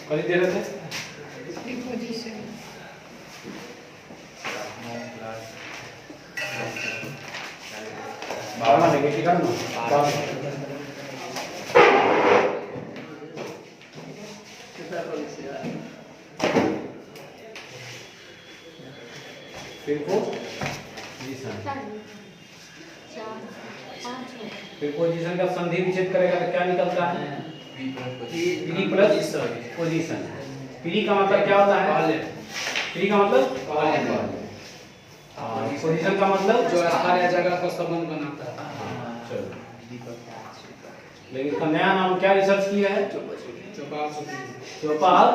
कभी दे रहे थे प्रीपोजिशन भावना नेगेटिव का ना प्रीपोजिशन का संधि विच्छेद करेगा तो क्या निकलता है? Pre plus position. प्री का मतलब क्या होता है? प्री का मतलब पोजीशन का मतलब जो स्थान या जगह का संबंध बनाता है। चलो, लेकिन इसका नया नाम क्या रिसर्च किया है? चौपाल।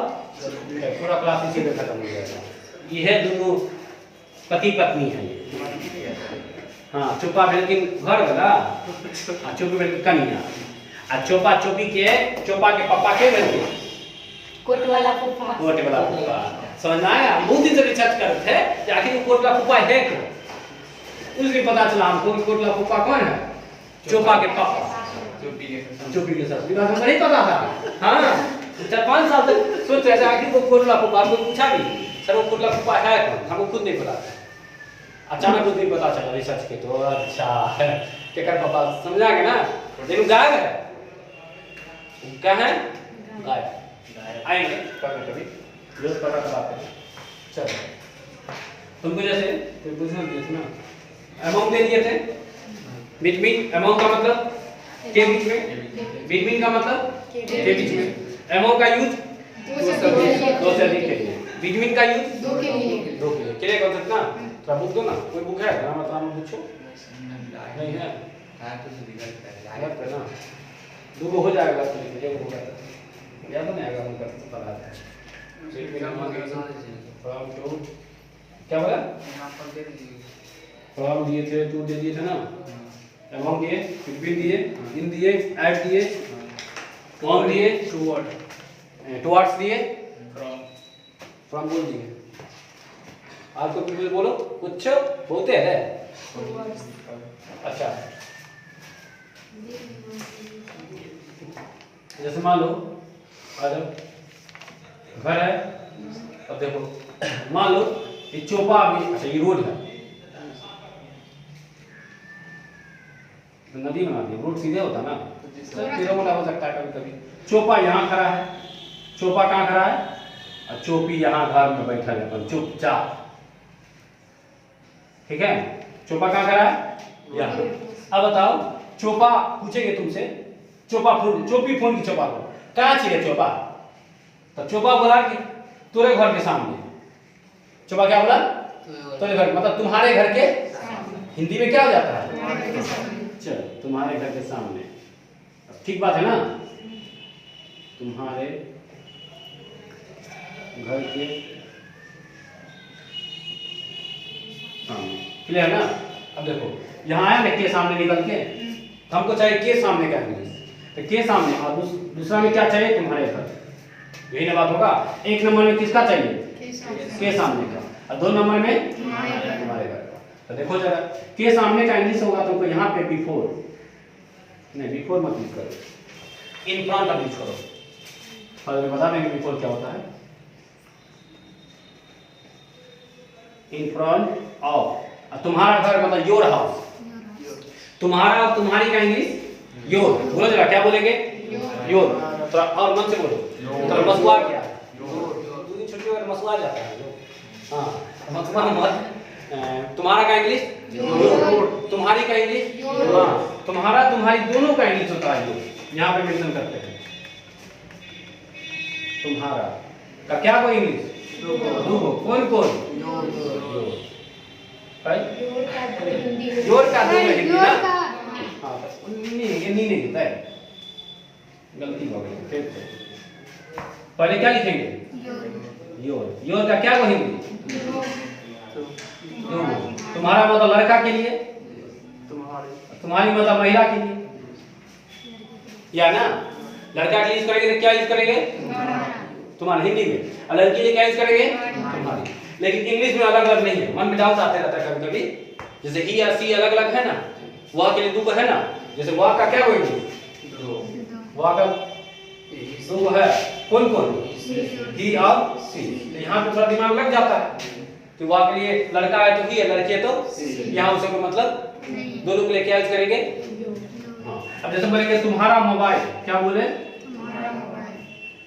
पूरा क्लास इसी में खत्म हो जाएगा। ये दोनों पति पत्नी है ये। हाँ, चोपा भेलकिन घर वाला आ चोपी भेलकिन कन्या आ चोपा चोपी के चोपा के पापा के भेलकिन कोट वाला फूफा। कोट वाला फूफा। समझ आया? बहुत दिन से रिसर्च कर रहे थे कि आखिर कोट वाला फूफा है कौन। उस दिन पता चला हमको कि कोट वाला फूफा कौन है? चोपा के पापा। चोपी के साथ विवाह नहीं पता था। हाँ, 4-5 साल तक सोच रहे थे आखिर वो कोट वाला फूफा। हमको पूछा भी सर वो कोट वाला फूफा है कौन? हमको खुद नहीं पता था। अचानक उस दिन पता चला रिसर्च के तो अच्छा है केकर पापा समझा गए ना। लेकिन गायब है। क्या है? गायब। आएंगे कभी रोज पता कराते हैं। चलो, तुमको जैसे प्रीपोजिशन दिए थे ना, अमाउंट दे दिए थे। बिटवीन, अमाउंट का मतलब के बीच में, बिटवीन का मतलब के बीच में। अमाउंट का यूज दो से अधिक के लिए, बिटवीन का यूज दो के लिए। दो के लिए। के लिए कॉन्सेप्ट ना थोड़ा बुक दो ना। कोई बुक है ना? मतलब पूछो नहीं है तो ना दो हो जाएगा तो एक होगा तो याद नहीं आएगा उनका पता है। फ्रॉम टू क्या बोला? फ्रॉम दिए थे, टू दे दिए थे ना, अमाउंट दिए, बिटवीन दिए, इन दिए, ऐड दिए, फ्रॉम दिए, टुवर्ड्स दिए, फ्रॉम बोल दिए। आपको पीपल बोलो कुछ होते हैं। अच्छा, जैसे मान लो अगर घर है, अब देखो मान लो ये चोपा भी, अच्छा ये रोड है, नदी बना दी, रोड सीधे होता ना, टेढ़ा मोटा हो सकता है कभी कभी। चोपा यहाँ खड़ा है, चोपा कहाँ खड़ा है और चोपी यहाँ घर में बैठा है अपन चुपचाप। ठीक है, चोपा कहाँ खड़ा है? यहाँ। अब बताओ चोपा पूछेंगे तुमसे, चोपा फोन, चोपी फोन की चोपा को कहाँ चाहिए चोपा? तो चोपा बोला कि तेरे घर के सामने। चोपा क्या बोला? तेरे घर, मतलब तुम्हारे घर के हिंदी में क्या हो जाता है? चलो, तुम्हारे घर के सामने। ठीक बात है ना? तुम्हारे घर के सामने, क्लियर है ना? अब देखो यहाँ आया ना के सामने निकल के, तो हमको चाहिए के सामने का इंग्लिश। तो के सामने और दूसरा में क्या चाहिए? तुम्हारे घर। यही ना बात होगा। एक नंबर में किसका चाहिए? के सामने का। और 2 नंबर में तुम्हारे घर का। तो देखो जरा के सामने का इंग्लिश होगा तुमको यहाँ पे बिफोर, नहीं बिफोर मत यूज करो, इन फ्रंट ऑफ यूज करो। और मैं बता देंगे बिफोर क्या होता है। इन फ्रंट ऑफ, तुम्हारा घर मतलब योर हाउस। तुम्हारा और तुम्हारी का इंग्लिश योर। बोलो जरा क्या बोलेंगे? योर। थोड़ा और मन से बोलो, थोड़ा मसुआ क्या है? दूध छुट्टी अगर मसुआ जाता है लोग। हाँ, मसुआ मत। तुम्हारा का इंग्लिश योर, तुम्हारी का इंग्लिश हाँ, तुम्हारा तुम्हारी दोनों का इंग्लिश होता है योर। यहाँ पे मेंशन करते हैं तुम्हारा का क्या कोई इंग्लिश? दो। कौन कौन? योर का दो में हिंदी ना। हाँ, नहीं नहीं होता है, गलती हो गई। फिर पहले क्या लिखेंगे? योर। योर का क्या को हिंदी? तुम्हारा मतलब लड़का के लिए, तुम्हारी मतलब महिला के लिए, या ना? लड़का के लिए यूज करेंगे तो क्या यूज करेंगे? तुम्हारा हिंदी में। और लड़की के लिए क्या यूज करेंगे? तुम्हारी। लेकिन इंग्लिश में अलग अलग नहीं है। मन में डाउट आते रहता है कभी कभी। जैसे ही या सी अलग अलग है ना, वह के लिए दो है ना। जैसे वह का क्या बोलेंगे? वहाँ का दो है, कौन कौन? ही और सी। यहाँ पे थोड़ा दिमाग लग जाता है, तो वहाँ के लिए लड़का है तो ही है, लड़की है तो यहाँ उसका मतलब दोनों के लिए क्या यूज करेंगे? हाँ। अब जैसे बोलेंगे तुम्हारा मोबाइल, क्या बोले?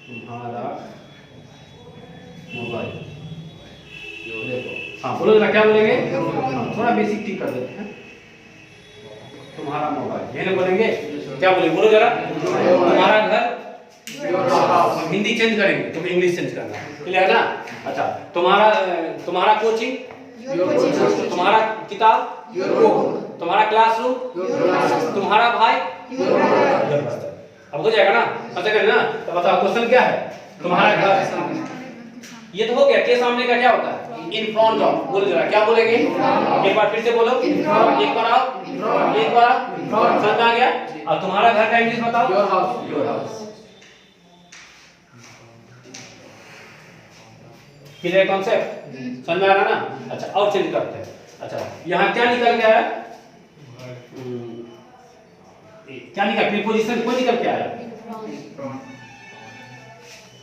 तुम्हारा मोबाइल। देखो, हाँ बोलो जरा, क्या बोलेंगे? थोड़ा बेसिक ठीक कर देते हैं। तुम्हारा मोबाइल, ये ना बोलेंगे, क्या बोलेंगे? बोलो जरा। तुम्हारा घर, हम हिंदी चेंज करेंगे, तुम इंग्लिश चेंज करना, क्लियर है ना? अच्छा, तुम्हारा कोचिंग, तुम्हारा किताब, तुम्हारा क्लासरूम, तुम्हारा भाई। अब हो जाएगा ना? अच्छा करें ना? तो बताओ क्वेश्चन क्या है? तुम्हारा घर, ये तो हो गया। के सामने का क्या होता है? इन फ्रंट ऑफ। बोलो जरा, क्या बोलेंगे? एक बार फिर से बोलो, एक बार आओ, एक बार आओ, समझ आ गया? अब तुम्हारा घर का इंग्लिश बताओ। Your house. Your house. Clear concept? समझ में आ रहा ना? अच्छा, और चेंज करते हैं। अच्छा, यहाँ क्या निकल के आया? क्या निकल? प्रीपोजिशन कौन निकल के आया?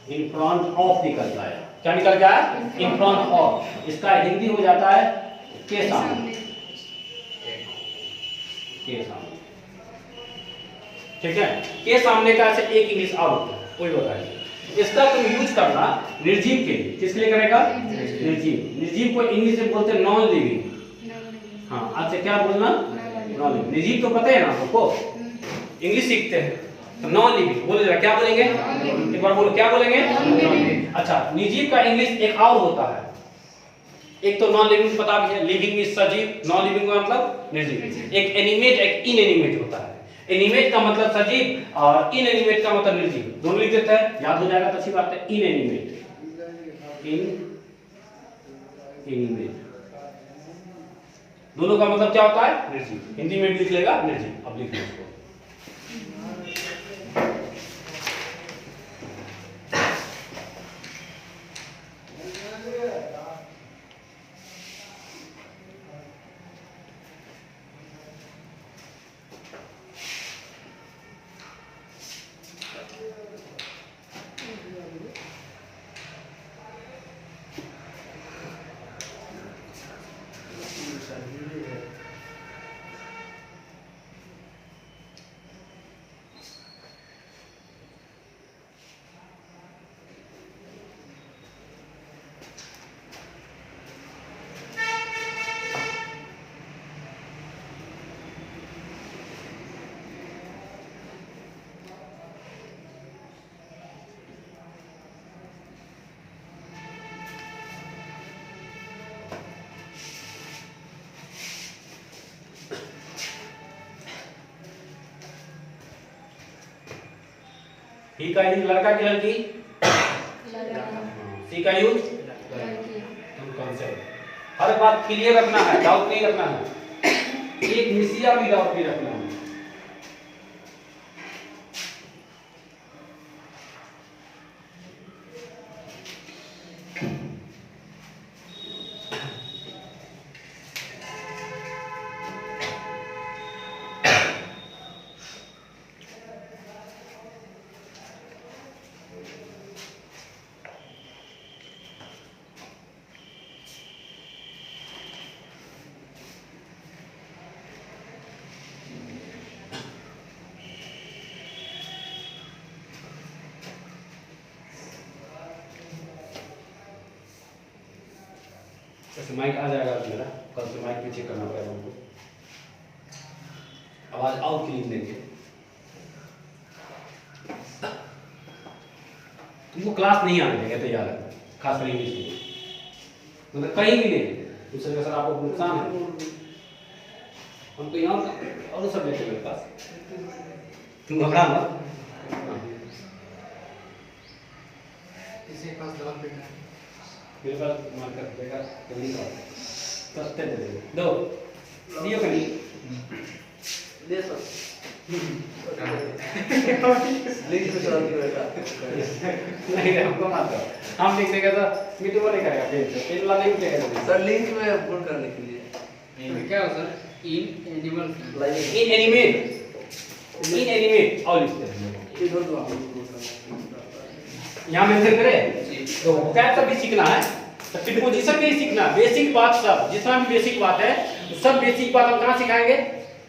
इन फ्रंट ऑफ निकल के आया। क्या निकल के आया? इन फ्रंट ऑफ। इसका हिंदी हो जाता है के सामने। के सामने, ठीक है? के सामने का से एक इंग्लिश और होता है, वही बताइए। इसका तुम यूज करना निर्जीव के लिए। किसके लिए करेगा? निर्जीव। निर्जीव को इंग्लिश में बोलते हैं नॉन लिविंग। हाँ, अच्छा क्या बोलना? Non living. निर्जीव तो पता है ना आपको, इंग्लिश सीखते हैं तो नॉन लिविंग। बोलो जरा, क्या बोलेंगे? एक बार बोलो, क्या बोलेंगे? अच्छा, निर्जीव का इंग्लिश एक और होता है। एक तो नॉन लिविंग पता भी है, लिविंग में सजीव, नॉन लिविंग का मतलब निर्जीव। एक एनिमेट, एक इनएनिमेट होता है। एनिमेट का मतलब सजीव और इनएनिमेट का मतलब निर्जीव। दोनों लिख देते हैं, याद हो जाएगा तो अच्छी बात है। इनएनिमेट, इनएनिमेट, दोनों का मतलब क्या होता है? निर्जीव। हिंदी में लिख लेगा निर्जीव। अब लिख लो इसको। ही का यूज लड़का की लड़की, सी का यूज कॉन्सेप्ट। हर बात क्लियर रखना है, डाउट नहीं रखना है। एक मिसिया भी डाउट नहीं रखना है। जैसे माइक आ जाएगा मेरा, कल से माइक भी चेक करना पड़ेगा हमको। आवाज और क्लीन देंगे। तुमको क्लास नहीं आने देंगे, तैयार है, खास कर इंग्लिश में। मतलब कहीं भी नहीं दूसरे का सर आपको नुकसान है। हम तो यहाँ और सब्जेक्ट है मेरे पास, तुम घबरा मत। इसे पास दवा देना है। मेरे पास मार्कर देगा, जल्दी करो, सस्ते दे दो, दियो कहीं दे सर। लिंक में चला दिया नहीं, हमको मत दो, हम लिख देंगे तो मीटू वो नहीं करेगा, पेन वाला नहीं उठेगा सर। लिंक में पुट करने के लिए क्या हो sir? In animal, in animate, inanimate और लिखते हैं। यहाँ मेंशन करें तो वोकैब सब भी सीखना है, तो प्रीपोजिशन भी सीखना, बेसिक बात सब, जितना भी बेसिक बात है तो सब बेसिक बात हम कहाँ सिखाएंगे?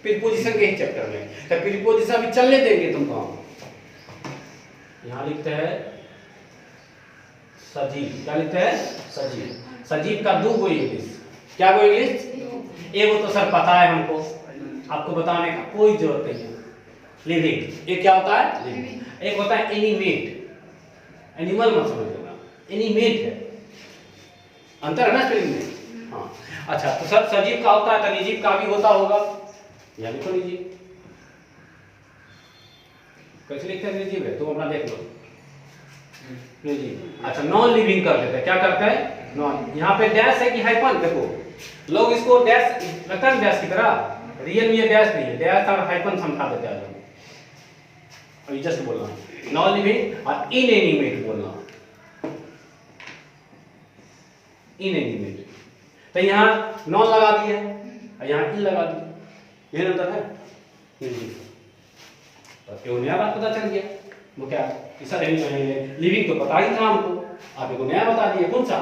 प्रीपोजिशन के ही चैप्टर में। तो प्रीपोजिशन अभी चलने देंगे तुमको। यहाँ लिखते हैं सजीव, क्या लिखते हैं? सजीव। सजीव का 2 गो इंग्लिश, क्या गो इंग्लिश? एक तो सर पता है हमको, आपको बताने का कोई जरूरत नहीं है। लिविंग, एक क्या होता है? लिविंग। एक होता है एनिमेट, एनिमल मत समझ लेना, एनिमेट है, अंतर है ना स्पेलिंग में। हाँ अच्छा, तो सर सजीव का होता है तो निर्जीव का भी होता होगा, या लिखो निर्जीव। कैसे लिखते हैं निर्जीव है? तुम अपना देख लो निर्जीव। अच्छा नॉन लिविंग कर देते हैं, क्या करते हैं? नॉन। यहाँ पे डैश है कि हाइफन? देखो लोग इसको डैश लगता है डैश की तरह, रियल में ये डैश नहीं है, डैश और हाइफन समझा देते हैं। अभी जस्ट बोलना नॉन लिविंग और इनएनिमेट बोलना, इनएनिमेट। तो यहाँ नॉन लगा दिए और यहाँ इन लगा दिए, ये अंतर है। तो क्यों नया बात पता चल गया? वो क्या ऐसा लिविंग तो पता ही था हमको, आप एक नया बता दिए, कौन सा?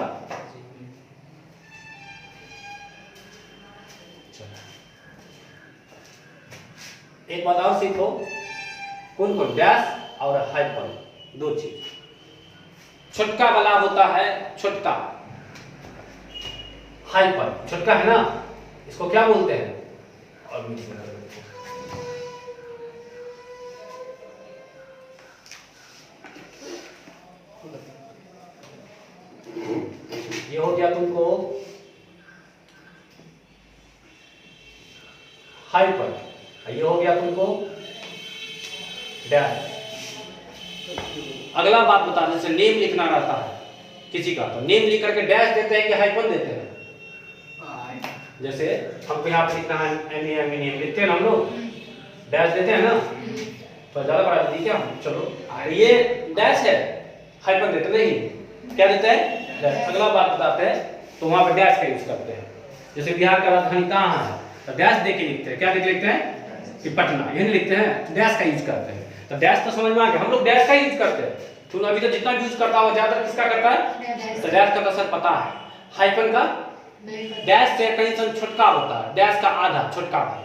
एक बात और सीखो, कौन कौन? डैश और हाइफन, 2 चीज। छोटका वाला होता है छोटका, हाइफन छोटका है ना, इसको क्या बोलते हैं? और ये हो गया तुमको हाइफन, ये हो गया तुमको डैश। अगला बात बता दें, जैसे नेम लिखना रहता है किसी का, तो नेम लिख करके डैश देते हैं कि हाइफन देते हैं? जैसे हमको यहाँ पे लिखना है NAME नेम लिखते हैं ना हम लोग, डैश देते हैं ना, तो ज्यादा बड़ा दी क्या? चलो ये डैश है, हाइफन देते नहीं, क्या देते हैं? डैश। अगला बात बताते हैं तो वहां पर डैश का यूज करते हैं। जैसे बिहार का राजधानी कहाँ है, तो डैश दे के लिखते हैं, क्या दे के लिखते हैं? कि पटना, यही लिखते हैं, डैश का यूज करते हैं। तो डैश तो समझ में आ गया, हम लोग डैश का यूज करते हैं। तुम अभी तो जितना यूज करता हो ज्यादा किसका करता है? तो डैश का तो सर पता है, हाइफन का डैश से कहीं से छोटका होता है, डैश का आधा छोटका भाई।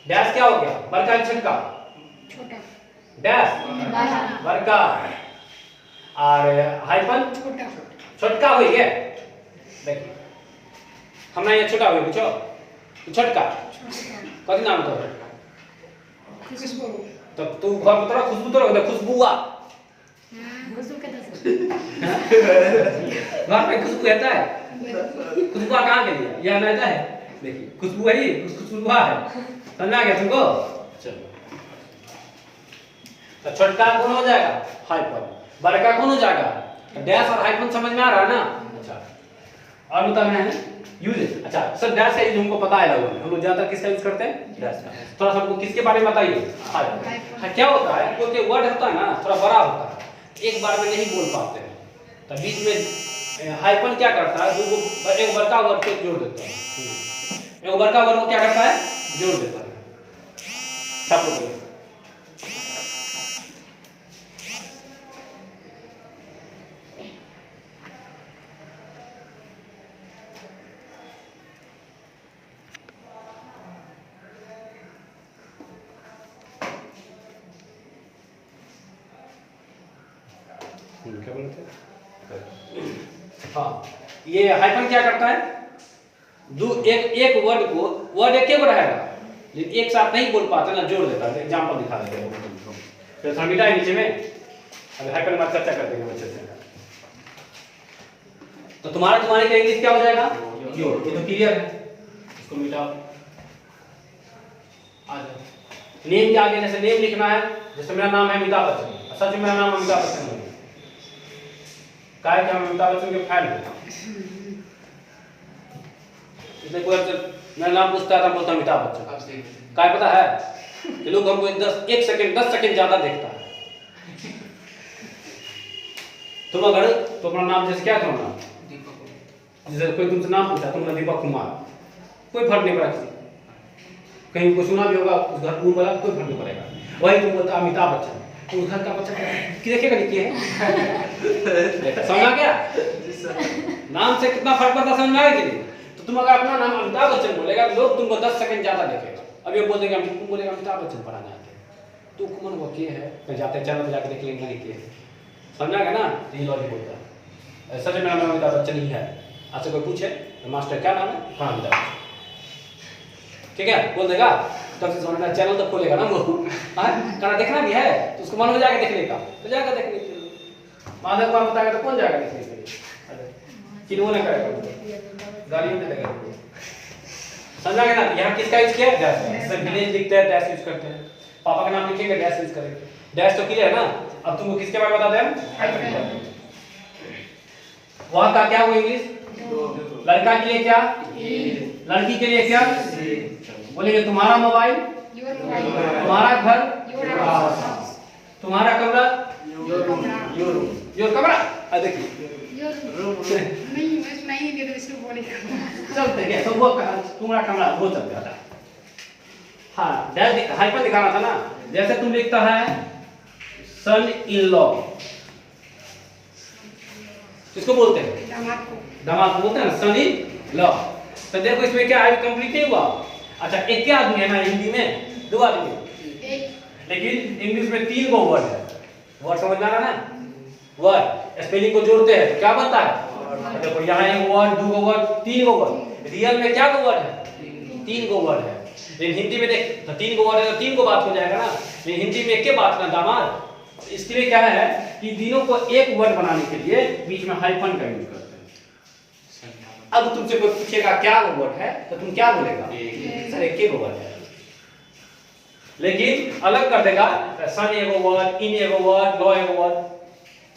डैश क्या हो गया? बड़का छोटका, छोटा, डैश बड़का, और हाइफन छोटा, छोटका हो गया। देखिए हमने ये छोटा हो गया, पूछो छोटका कथी नाम तो? खुशबू, तो तू घर में तोरा खुशबू तो रख, खुशबुआ खुशबू के दस घर पे खुशबू रहता है, खुशबुआ कहाँ के लिए? यह रहता है, देखिए खुशबू है ही, खुशबुआ है, समझ आ गया तुमको? चलो तो छोटका कौन हो जाएगा? हाइफन। बड़का कौन हो जाएगा? डैश और हाइफन समझ में आ रहा है ना? अच्छा और बता मैं यूज, अच्छा सर डैश का यूज हमको पता है, लोगों हम लोग ज्यादातर किसका यूज करते हैं? डैश का। थोड़ा सा हमको किसके बारे में बताइए? हाइफन। क्या होता है, क्योंकि वर्ड होता है ना थोड़ा बड़ा होता है, एक बार में नहीं बोल पाते हैं, तो बीच में हाइफन क्या करता है? एक बड़का वर्ड को जोड़ देता है, एक बड़का वर्ड को क्या करता है? जोड़ देता है। छापो क्या बोलते हैं? हाँ ये हाइफन क्या करता है? एक वर्ड को, वर्ड एक ही रहेगा लेकिन एक साथ नहीं बोल पाते ना, जोड़ देता है। एग्जांपल दिखा देते हैं, तो थोड़ा मिटा है नीचे में, अभी हाइफन बात चर्चा कर देंगे अच्छे से। तो तुम्हारे का इंग्लिश क्या हो जाएगा? योर। ये तो क्लियर है, इसको मिटाओ। आ जाओ नेम के आगे, जैसे नेम लिखना है, जैसे मेरा नाम है अमिताभ बच्चन, सच में मेरा नाम अमिताभ बच्चन है, क्या है कि हम अमिताभ बच्चन के फैन हैं, इसलिए कोई मेरा नाम पूछता था, बोलता अमिताभ बच्चन। क्या पता है कि लोग हमको 10 सेकंड ज्यादा देखता है। तुम अगर तो अपना नाम जैसे क्या तुम्हारा नाम, जैसे कोई तुमसे नाम पूछा, तुमने दीपक कुमार, कोई फर्क नहीं पड़ा किसी, कहीं को सुना भी होगा, उस घर को बोला कोई फर्क नहीं पड़ेगा। वही तुम बोलते अमिताभ बच्चन, तो उस घर का बच्चा कि देखेगा नहीं है समझा क्या? नाम से कितना फर्क पड़ता समझ में आएगा कि नहीं? तो तुम अगर अपना नाम अमिताभ बच्चन बोलेगा, लोग तुमको 10 सेकंड ज्यादा देखेगा। अब ये बोलेंगे, तुम बोलेगा अमिताभ बच्चन पढ़ाना आते तो कौन वो के है, कहीं जाते चैनल में जाकर देख लेंगे नहीं के, समझा गया ना? तो ये लॉजिक होता है। ऐसा जो मेरा नाम अमिताभ बच्चन ही है, आपसे कोई पूछे तो मास्टर क्या नाम है, हाँ अमिताभ, ठीक है बोल देगा, तब से समझना चैनल तक खोलेगा ना वो, करना देखना भी है तो उसको मन हो जाएगा देखने का, तो जाएगा देखने के लिए। माधव को बताएगा तो कौन जाएगा देखने के लिए? किन्हों ने करेगा, गाली में देगा। समझा गया ना? यहाँ किसका यूज किया है? डैश। जैसे विलेज लिखते हैं डैश यूज करते हैं, पापा का नाम लिखेंगे डैश यूज करेंगे। डैश तो क्लियर है ना? अब तुमको किसके बारे में बताते हैं? वह का क्या हुआ इंग्लिश? लड़का के लिए क्या? लड़की के लिए क्या? बोलेंगे तुम्हारा मोबाइल, तुम्हारा घर, तुम्हारा कमरा, योर कमरा। देखिए चलते क्या, तो वो तुम्हारा कमरा वो चल जाता है। हाँ हाइपन दिखाना था ना, जैसे तुम लिखता है सन इन लॉ, किसको बोलते हैं? दामाद को बोलते हैं सन इन लॉ। तो देखो इसमें क्या है, कंप्लीट नहीं हुआ। अच्छा एक क्या आदमी है ना हिंदी में? 2 आदमी, लेकिन इंग्लिश में 3 गो वर्ड है। वर्ड समझ में आ रहा ना? वर्ड स्पेलिंग को जोड़ते हैं तो क्या बनता है? देखो यहाँ 1 वर्ड, 2 गो वर्ड, 3 गो वर्ड। रियल में क्या गो वर्ड है? 3 गो वर्ड है। लेकिन हिंदी में देख तो 3 गो वर्ड है तो 3 गो बात हो जाएगा ना, लेकिन हिंदी में एक के बात ना दामाद। इसके लिए क्या है कि तीनों को एक वर्ड बनाने के लिए बीच में हाइफन का यूज करते हैं। अब तुमसे कोई पूछेगा क्या वो वर्ड है तो तुम क्या बोलेगा? सर एक ही वर्ड है, लेकिन अलग कर देगा सन एगो वर्ड, इन एगो वर्ड, लॉ एगो वर्ड,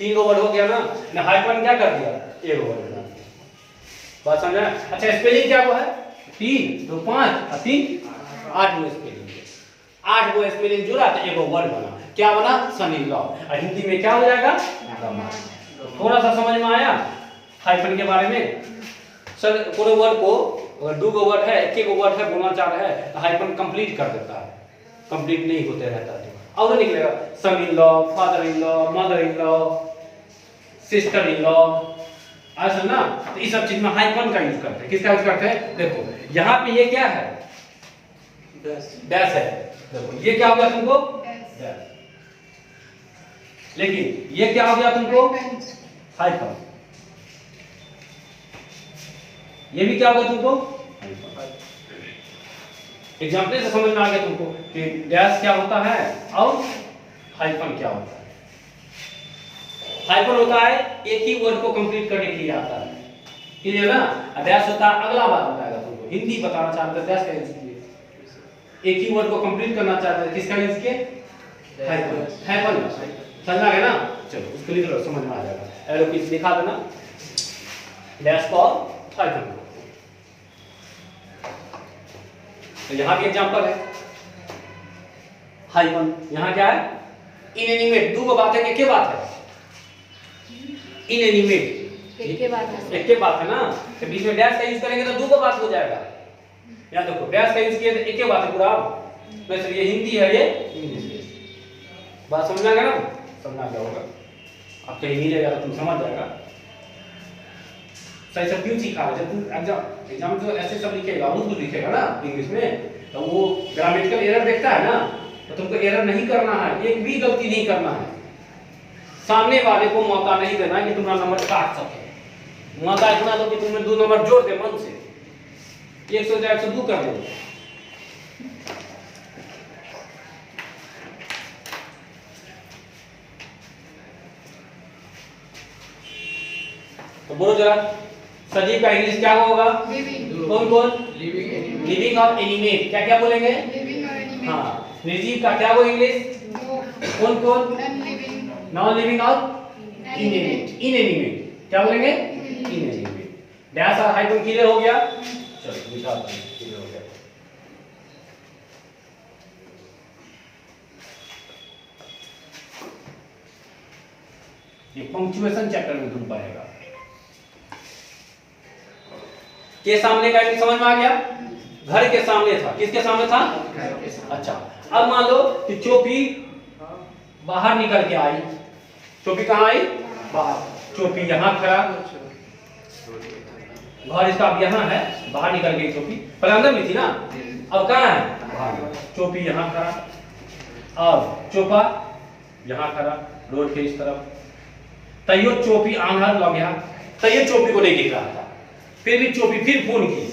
3 गो वर्ड हो गया ना, हाइफन क्या कर दिया? एगो वर्ड बना दिया। बात समझा? अच्छा स्पेलिंग क्या वो है? 3 2 5 और 3 8 गो स्पेलिंग, 8 गो स्पेलिंग जुड़ा तो एगो वर्ड बना। क्या बना? सन इन लॉ। और हिंदी में क्या हो जाएगा? थोड़ा सा समझ में आया हाइफन के बारे में? सर पूरे वर्ड को अगर 2 गो वर्ड है, एक गो वर्ड है बोलना चाह रहा है तो हाइफन कंप्लीट कर देता है, कंप्लीट नहीं होते रहता है और निकलेगा son in law, father in law, mother in law, sister in law. ऐसा ना? तो इस सब चीज में हाइफन का यूज करते हैं। किसका यूज करते हैं? देखो यहाँ पे ये क्या है? डैश है। देखो ये क्या हो गया तुमको? डैश। लेकिन ये क्या हो गया तुमको? हाइफन। ये भी क्या होगा तुमको? एग्जाम्पल से समझ में आ गया तुमको कि डैश क्या होता है और हाइफन क्या होता है। हाइफन होता है एक ही वर्ड को कंप्लीट करने के लिए आता है, क्लियर ना? डैश होता है अगला बात बताएगा तुमको, हिंदी बताना चाहते हैं डैश का यूज किए, एक ही वर्ड को कंप्लीट करना चाहते हैं किसका यूज किए? हाइफन। हाइफन समझा गया ना? चलो उसको लिख लो, समझ में आ जाएगा। एरो की दिखा देना डैश को हाइफन। तो यहाँ भी एग्जांपल है हाइफन। यहाँ क्या है? इनएनिमेट। 2 बात है कि बात है? इनएनिमेट एक के बात है ना, तो बीच में डैश का यूज करेंगे तो 2 बात हो जाएगा। यहाँ देखो डैश का यूज किया तो एक के बात है पूरा। वैसे ये हिंदी है, ये इंग्लिश है। बात समझ में आ गया ना? समझ आ गया होगा। अब कहीं मिलेगा तो तुम समझ जाएगा। सही सब क्यों सीखा है? जब तुम एग्जाम जो ऐसे सब लिखेगा, बहुत कुछ लिखेगा ना इंग्लिश में, तो वो ग्रामेटिकल एरर देखता है ना, तो तुमको एरर नहीं करना है, एक भी गलती नहीं करना है। सामने वाले को मौका नहीं देना कि तुम्हारा नंबर काट सके। मौका इतना दो कि तुमने 2 नंबर जोड़ दे मन से, 100 से 102 कर दो। तो बोलो जरा सजीव का इंग्लिश क्या होगा? कौन कौन? लिविंग और एनिमेट। क्या क्या बोलेंगे? हाँ। निर्जीव का क्या हो इंग्लिश? कौन कौन? नॉन लिविंग और इनएनिमेट। इनएनिमेट क्या बोलेंगे? इनएनिमेट। डैश और हाइफन क्लियर हो गया? चलो दिखाता हूं क्लियर हो गया। ये पंक्चुएशन चैप्टर में तुम पढ़ेगा। के सामने का समझ में आ गया? घर के सामने था। किसके सामने था? अच्छा, अब मान लो कि चोपी बाहर निकल के आई। चोपी कहाँ आई? बाहर। चोपी यहाँ खड़ा, घर इसका अब यहाँ है, बाहर निकल गई चोपी, पहले अंदर में थी ना, अब कहाँ है? बाहर। चोपी यहाँ खड़ा और चोपा यहाँ खड़ा रोड के इस तरफ। तैयो चोपी आंधर लग गया, तैयो चोपी को नहीं दिख रहा था, फिर भी चोपी फिर फोन की।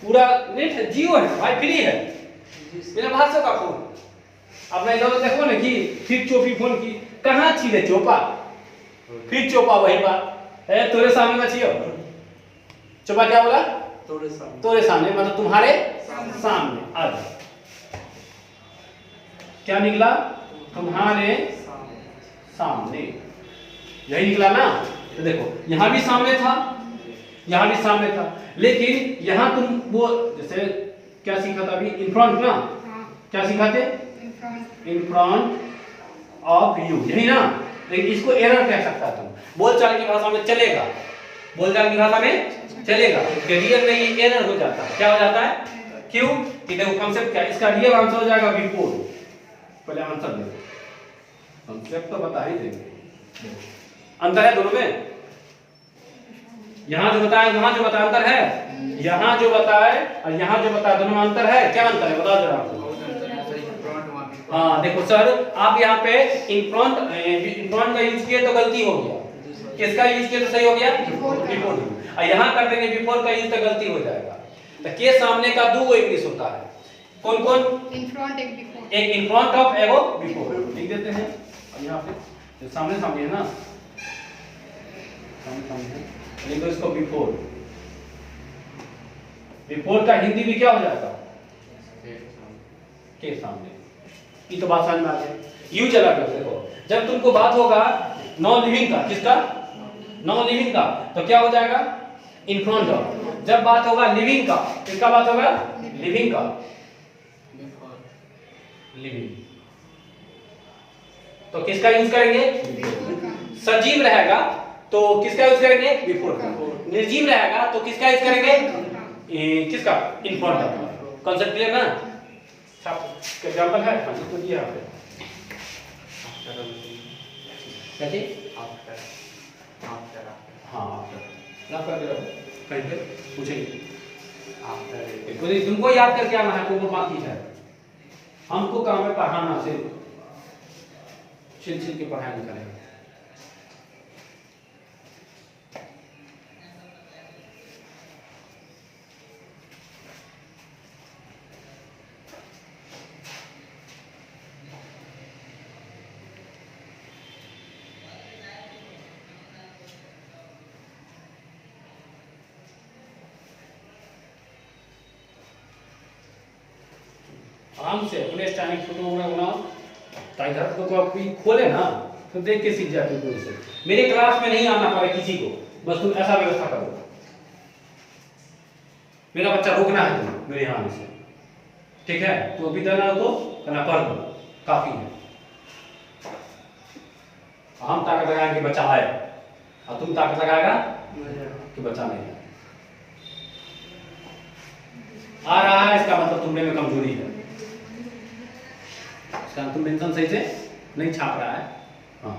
पूरा नेट है, जियो है भाई, फ्री है, मेरा भाषा का फोन। अब मैं इधर देखो ना कि फिर चोपी फोन की, कहाँ छी रे चोपा? फिर चोपा वही बात, ए तोरे सामने में छियो। चोपा क्या बोला? तोरे सामने मतलब तुम्हारे सामने। आज क्या निकला? तुम्हारे सामने, यही निकला ना। तो देखो यहां भी सामने था, यहां भी सामने था, लेकिन यहां तुम वो जैसे क्या सीखा था अभी? इन फ्रंट ना। क्या सीखा थे? इन फ्रंट ऑफ यू, यही ना। लेकिन इसको एरर कह सकता तुम, बोलचाल की भाषा में चलेगा, बोलचाल की भाषा में चलेगा, रियल में ये एरर हो जाता है। क्या हो जाता है? क्यों? कि देखो कंसेप्ट क्या, इसका रियल आंसर हो जाएगा बिफोर। पहले आंसर दे, कंसेप्ट तो बता ही देंगे। अंतर है दोनों में? यहां जो बताया वहां जो बताया अंतर है, यहां जो बताया और यहां जो बताया दोनों में अंतर है। क्या अंतर है बताओ जरा आपको? हाँ देखो सर, आप यहाँ पे इन फ्रंट का यूज किए तो गलती हो गया, किसका यूज किए तो सही हो गया? बिफोर। और यहाँ कर देंगे बिफोर का यूज तो गलती हो जाएगा। तो के सामने का दो इंग्लिश होता है, कौन कौन? इन फ्रंट, एक बिफोर। एक इन फ्रंट ऑफ, एगो बिफोर। लिख देते हैं। अब यहाँ पे सामने सामने है ना, सामने सामने है, लिख दो इसको बिफोर। बिफोर का हिंदी भी क्या हो जाएगा? के सामने। ये तो बात समझ में आ गई। यूज अलग है। देखो जब तुमको बात होगा नॉन लिविंग का, किसका? नॉन लिविंग का, तो क्या हो जाएगा? इन फ्रंट ऑफ। जब बात होगा लिविंग का, किसका बात होगा? लिविंग का, लिविंग, तो किसका यूज करेंगे? सजीव रहेगा तो किसका यूज करेंगे? बिफोर का। निर्जीव रहेगा तो किसका यूज करेंगे? किसका? इन फ्रंट ऑफ। कांसेप्ट क्लियर ना? एग्जांपल है तो दिया आपने कैसे? आफ्टर। हाँ आफ्टर याद करके रखो, कहीं पे पूछेंगे आफ्टर। तुमको याद करके आना है, तुमको बाकी है। हमको काम है पढ़ाना, सिर्फ छिल के पढ़ाई नहीं करेंगे। आराम से अपने स्टाइल फोटो बनाओ, ताकि घर को कॉपी खोले ना तो देख के सीख जाते हो। से मेरे क्लास में नहीं आना पड़े किसी को, बस तुम ऐसा व्यवस्था करो। मेरा बच्चा रोकना है तुम मेरे यहाँ से, ठीक है? तो अभी देना हो तो ना पढ़ दो, काफी है। हम ताकत लगाएंगे कि बच्चा आए, और तुम ताकत लगाएगा कि बच्चा नहीं आए। आ रहा है इसका मतलब तुमने में कमजोरी है, तुम मेंशन सही से नहीं छाप रहा है। हाँ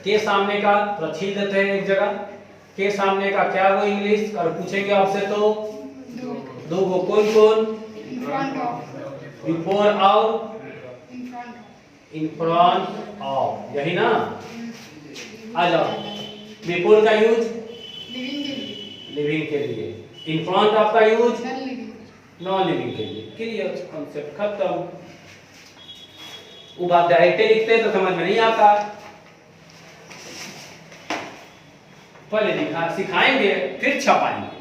के सामने का थोड़ा छील देते हैं एक जगह। के सामने का क्या वो इंग्लिश, और पूछेंगे आपसे तो दो वो कौन कौन? बिफोर और इन फ्रंट ऑफ, यही ना? आ जाओ। बिफोर का यूज लिविंग के लिए, इन फ्रंट ऑफ का यूज नॉन लिविंग के लिए। क्लियर, कांसेप्ट खत्म। वो बात डायरेक्ट लिखते तो समझ में नहीं आता, पहले सिखाएंगे फिर छपाएंगे।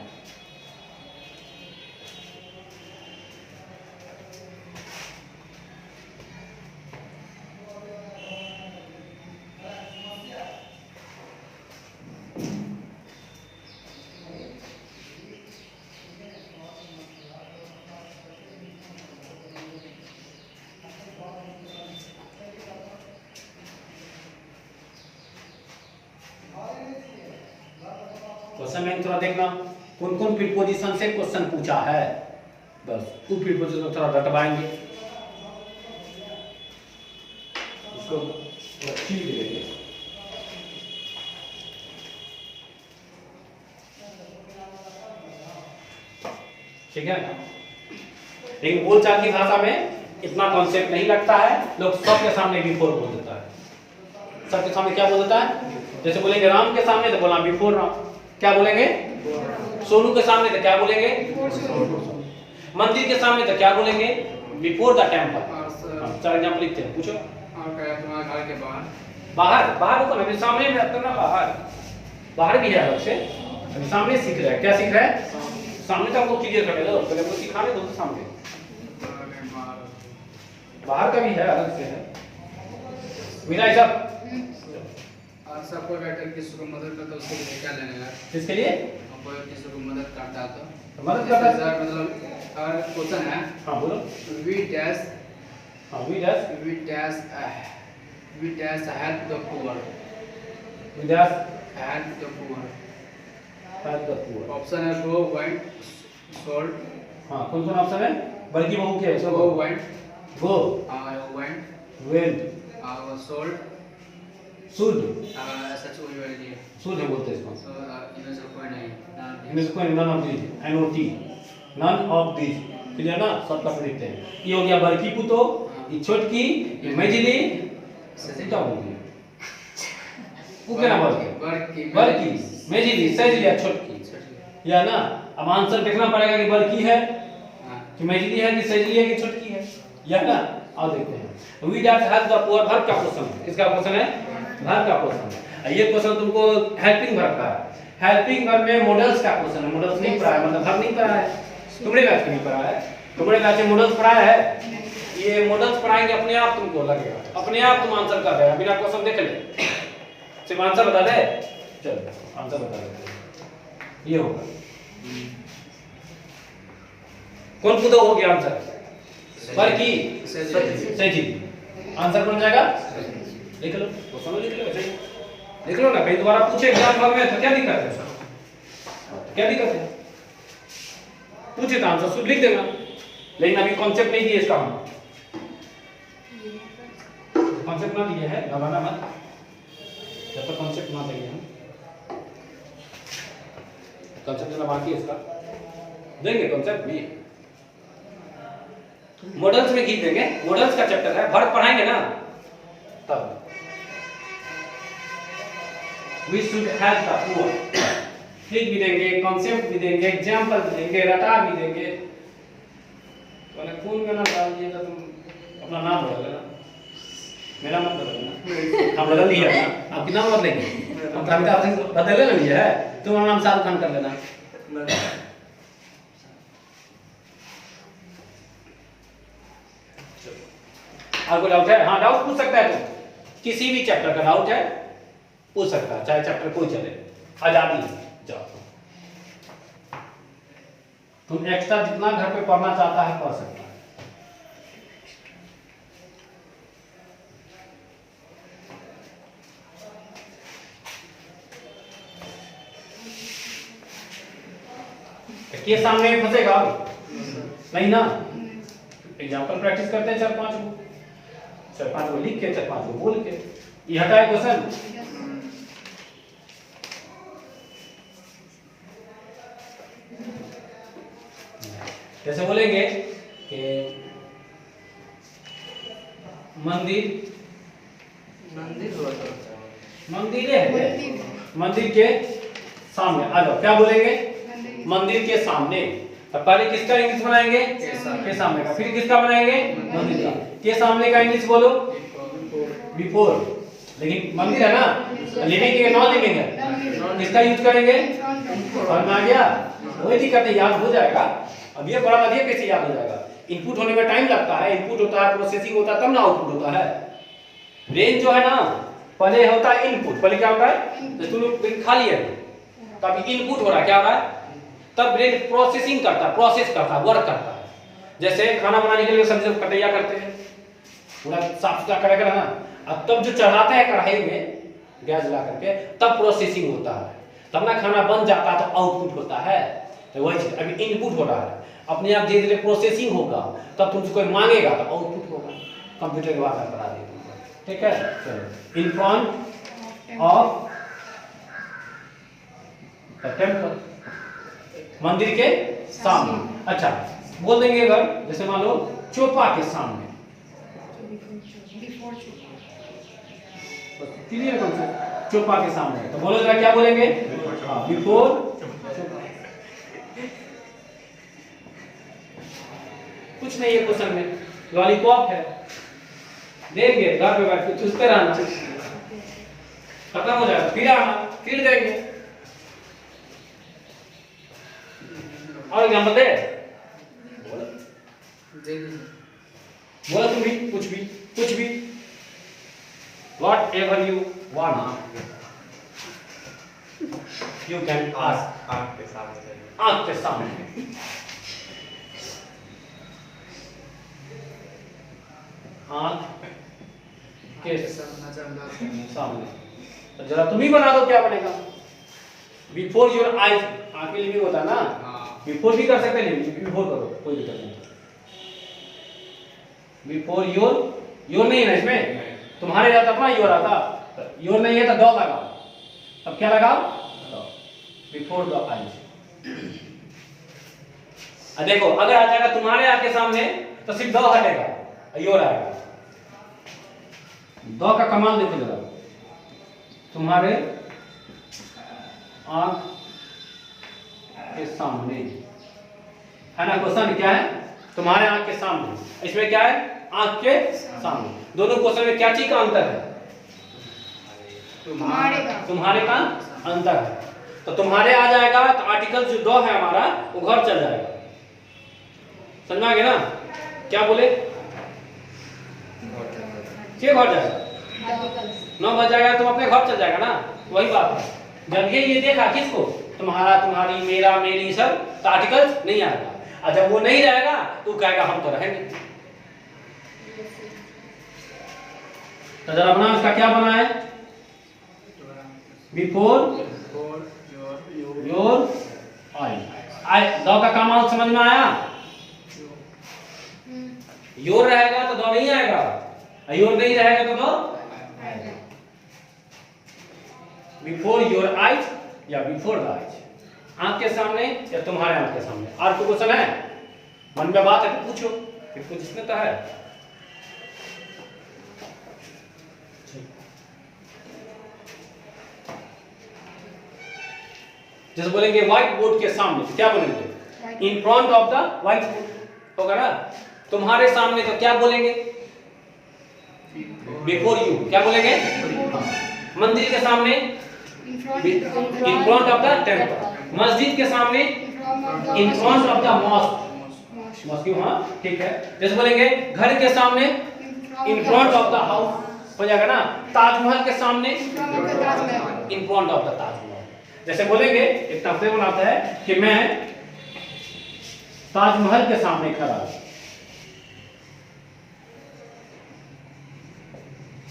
क्वेश्चन में थोड़ा देखना कौन कौन प्रीपोजिशन से क्वेश्चन पूछा है, बस टू प्रीपोजिशन थोड़ा रटवाएंगे इसको ठीक देंगे। ठीक है, लेकिन बोलचाल की भाषा में इतना कॉन्सेप्ट नहीं लगता है, लोग सबके सामने बिफोर बोल देता है। सबके सामने क्या बोल देता है, जैसे बोलेंगे राम के सामने तो बोला बिफोर राम, क्या बोलेंगे सोनू के सामने तो क्या बोलेंगे, मंदिर के सामने तो क्या बोलेंगे, बिफोर द टेम्पल। चार एग्जांपल लिखते हैं, पूछो। और क्या तुम्हारे घर के बाहर, बाहर बाहर को अभी सामने में आता ना, बाहर बाहर भी है अलग से, अभी सामने सीख रहा है, क्या सीख रहा है, सामने तो हमको क्लियर कर दो, पहले वो सिखाने दो, तो सामने बाहर का भी है, अलग से है। विनय सब और सबको बेटर किसी को मदद करता है उसके लिए क्या लेने है, किसके लिए, कोई किसी को मदद करता है तो मदद करता है, मतलब और क्वेश्चन है। हाँ बोलो। वी डैश, हाँ we dash help the poor, विदास help the poor. Help the poor. Option है गो, वेंट, सोल्ड। हाँ कौन कौन ऑप्शन है, बल्कि बहु क्या है, go, went, go, went, went, sold, should, such कोई वर्ड नहीं है, शुड है बोलते हैं इसको, सो इनमें से कोई नहीं, इनमें से कोई none of these, N O T, none of these, clear ना, सब का लिखते हैं। ये हो गया बड़की पुतो, ये छोटकी, ये मेजली, सीधा बोल दिया, वो क्या नाम है, बड़की, मेजली, सजली या छोटकी, या ना। अब आंसर देखना पड़ेगा कि बड़की है कि मेजली है कि सजली है कि छोटकी है, या ना। आओ देखते हैं, we dash help the poor, verb का क्वेश्चन है, किसका क्वेश्चन है, वर्ब का क्वेश्चन है। ये क्वेश्चन तुमको हेल्पिंग वर्ब का है, हेल्पिंग वर्ब में मॉडल्स का क्वेश्चन है, मॉडल्स नहीं पढ़ा है, मतलब वर्ब नहीं पढ़ा है, तुमने बैच नहीं पढ़ा है, तुमने बैच में मॉडल्स पढ़ा है, ये मॉडल्स पढ़ाएंगे अपने आप तुमको लगेगा, अपने आप तुम आंसर कर देगा, बिना क्वेश्चन देख ले, सिर्फ आंसर बता दे, चल आंसर बता दे, ये होगा। कौन पुतो हो गया आंसर, बड़की, सही, आंसर कौन जाएगा, लिख लो, क्वेश्चन लिख लो, वैसे ही लिख लो ना, कहीं दोबारा पूछे एग्जाम हॉल में तो क्या दिक्कत है, क्या दिक्कत है, पूछे तो आंसर शुद्ध लिख देना, लेकिन अभी कॉन्सेप्ट नहीं दिए इसका, हम कॉन्सेप्ट ना दिए है, घबराना मत, जब तक कॉन्सेप्ट ना देंगे हम, कॉन्सेप्ट देना बाकी है इसका, देंगे कॉन्सेप्ट भी, मॉडल्स में गीत देंगे, मॉडल्स का चैप्टर है, वर्ब पढ़ाएंगे ना तब। We should help the poor, trick भी देंगे, कॉन्सेप्ट भी देंगे, एग्जांपल भी देंगे, रटा भी देंगे। तो खून का नाम डाल दिए तो तुम अपना नाम बदल लेना, मेरा मत बदलना, हम बदल लिया ना, आपकी नाम बदलेंगे, हम अमिताभ सिंह बदल लेना नहीं है, तुम्हारा नाम शाहरुख खान कर लेना। और कोई डाउट है, हाँ डाउट पूछ सकता है, तुम किसी भी चैप्टर का डाउट है पूछ सकता है, चाहे चैप्टर कोई चले, आजादी जाओ, तुम एक्स्ट्रा जितना घर पे पढ़ना चाहता है पढ़ सकता है। के सामने फंसेगा नहीं ना, एग्जाम्पल प्रैक्टिस करते हैं, 4-5 को लिख के 4-5 को बोल के, ये हटाए क्वेश्चन। जैसे बोलेंगे कि मंदिर है, मंदिर के सामने आ जाओ, क्या बोलेंगे, मंदिर के सामने, तो पहले किसका इंग्लिश बनाएंगे, के सामने का, फिर किसका बनाएंगे, मंदिर का, के सामने का इंग्लिश बोलो बिफोर, लेकिन मंदिर है ना, लिविंग है नॉन लिविंग है, किसका यूज करेंगे, समझ में आ गया, वही दिक्कत है, याद हो जाएगा। अब ये बड़ा बढ़िया कैसे याद हो जाएगा, इनपुट होने में टाइम लगता है, इनपुट होता है, प्रोसेसिंग होता है, तब ना आउटपुट होता है। ब्रेन जो है ना, पहले होता है इनपुट, पहले क्या होता है, तो तुम लोग खा लिया तब इनपुट हो रहा है, क्या हो रहा है, तब ब्रेन प्रोसेसिंग करता है, प्रोसेस करता है, वर्क करता है। जैसे खाना बनाने के लिए सब्जी कटैया करते हैं, पूरा साफ सुथरा करेगा ना, अब तब जो चढ़ाते हैं कढ़ाई में गैस जला करके, तब प्रोसेसिंग होता है, तब ना खाना बन जाता तो आउटपुट होता है। तो वही चीज अभी इनपुट हो रहा है, अपने आप धीरे धीरे प्रोसेसिंग होगा, तब तुमसे कोई मांगेगा तो आउटपुट होगा। कंप्यूटर के भाषा करा दी तुमको, ठीक है। चलो, इन फ्रंट ऑफ द टेम्पल, मंदिर के सामने। अच्छा, बोल देंगे अगर जैसे मान लो चोपा के सामने, बिफोर चोपा, क्लियर कॉन्सेप्ट, चोपा के सामने। तो बोलो जरा क्या बोलेंगे? बिफोर चोपा। कुछ नहीं है क्वेश्चन में, लॉलीपॉप है, देंगे घर पे बैठ के चूसते रहना, खत्म हो जाएगा, फिर आना, फिर देंगे। और एग्जाम्पल दे, बोला तुम भी कुछ भी whatever you want you can ask। आँख के सामने, आँख के सामने। तो जरा तुम ही बना दो, क्या बनेगा? बिफोर योर आईज, आँख के लिए भी होता है ना, बिफोर भी कर सकते हैं, बिफोर करो, कोई दिक्कत नहीं। बिफोर योर नहीं है ना इसमें, तुम्हारे जाता था योर आता, योर नहीं है तो द लगाओ, अब क्या लगाओ? Before the eyes. देखो अगर आ जाएगा तुम्हारे आके सामने तो सिर्फ द हटेगा, योर आएगा। द का कमाल देखो जरा, तुम्हारे आंख के सामने है ना। क्वेश्चन क्या है? तुम्हारे आंख के सामने, इसमें क्या है? आंख के सामने। दोनों क्वेश्चन में क्या चीज का अंतर है? तुम्हारे का अंतर है। तो तुम्हारे आ जाएगा तो आर्टिकल जो दो है हमारा वो घर चल जाएगा, समझ में आ गया ना? क्या बोले? क्या घर जाएगा? 9 बज जाएगा तो अपने घर चल जाएगा ना, वही बात है। जब ये देखा किसको? तुम्हारा, तुम्हारी, मेरा, मेरी, सब, तो आर्टिकल नहीं आएगा। और जब वो नहीं रहेगा तो कहेगा हम तो रहेंगे। तो जरा बना, इसका क्या बना है? बिफोर योर आई। दो का काम समझ में आया? योर रहेगा तो दो नहीं आएगा, योर नहीं रहेगा तो दो। बिफोर योर आईज या बिफोर द आईज, आंख के सामने या तुम्हारे आंख के सामने। और कोई क्वेश्चन है? मन में बात है तो पूछो, फिर कुछ इसमें तो है। जैसे बोलेंगे व्हाइट बोर्ड के सामने, क्या बोलेंगे? इन front of the white board होगा ना। तुम्हारे सामने तो क्या बोलेंगे? बिफोर यू, क्या बोलेंगे? मंदिर के सामने in front of the temple, मस्जिद के सामने in front of the mosque, mosque, हाँ ठीक है। जैसे बोलेंगे घर के सामने in front of the house, हो जाएगा ना। ताजमहल के सामने in front of the Taj Mahal. जैसे बोलेंगे, एक तफसीर बनाता है कि मैं ताजमहल के सामने खड़ा हूं,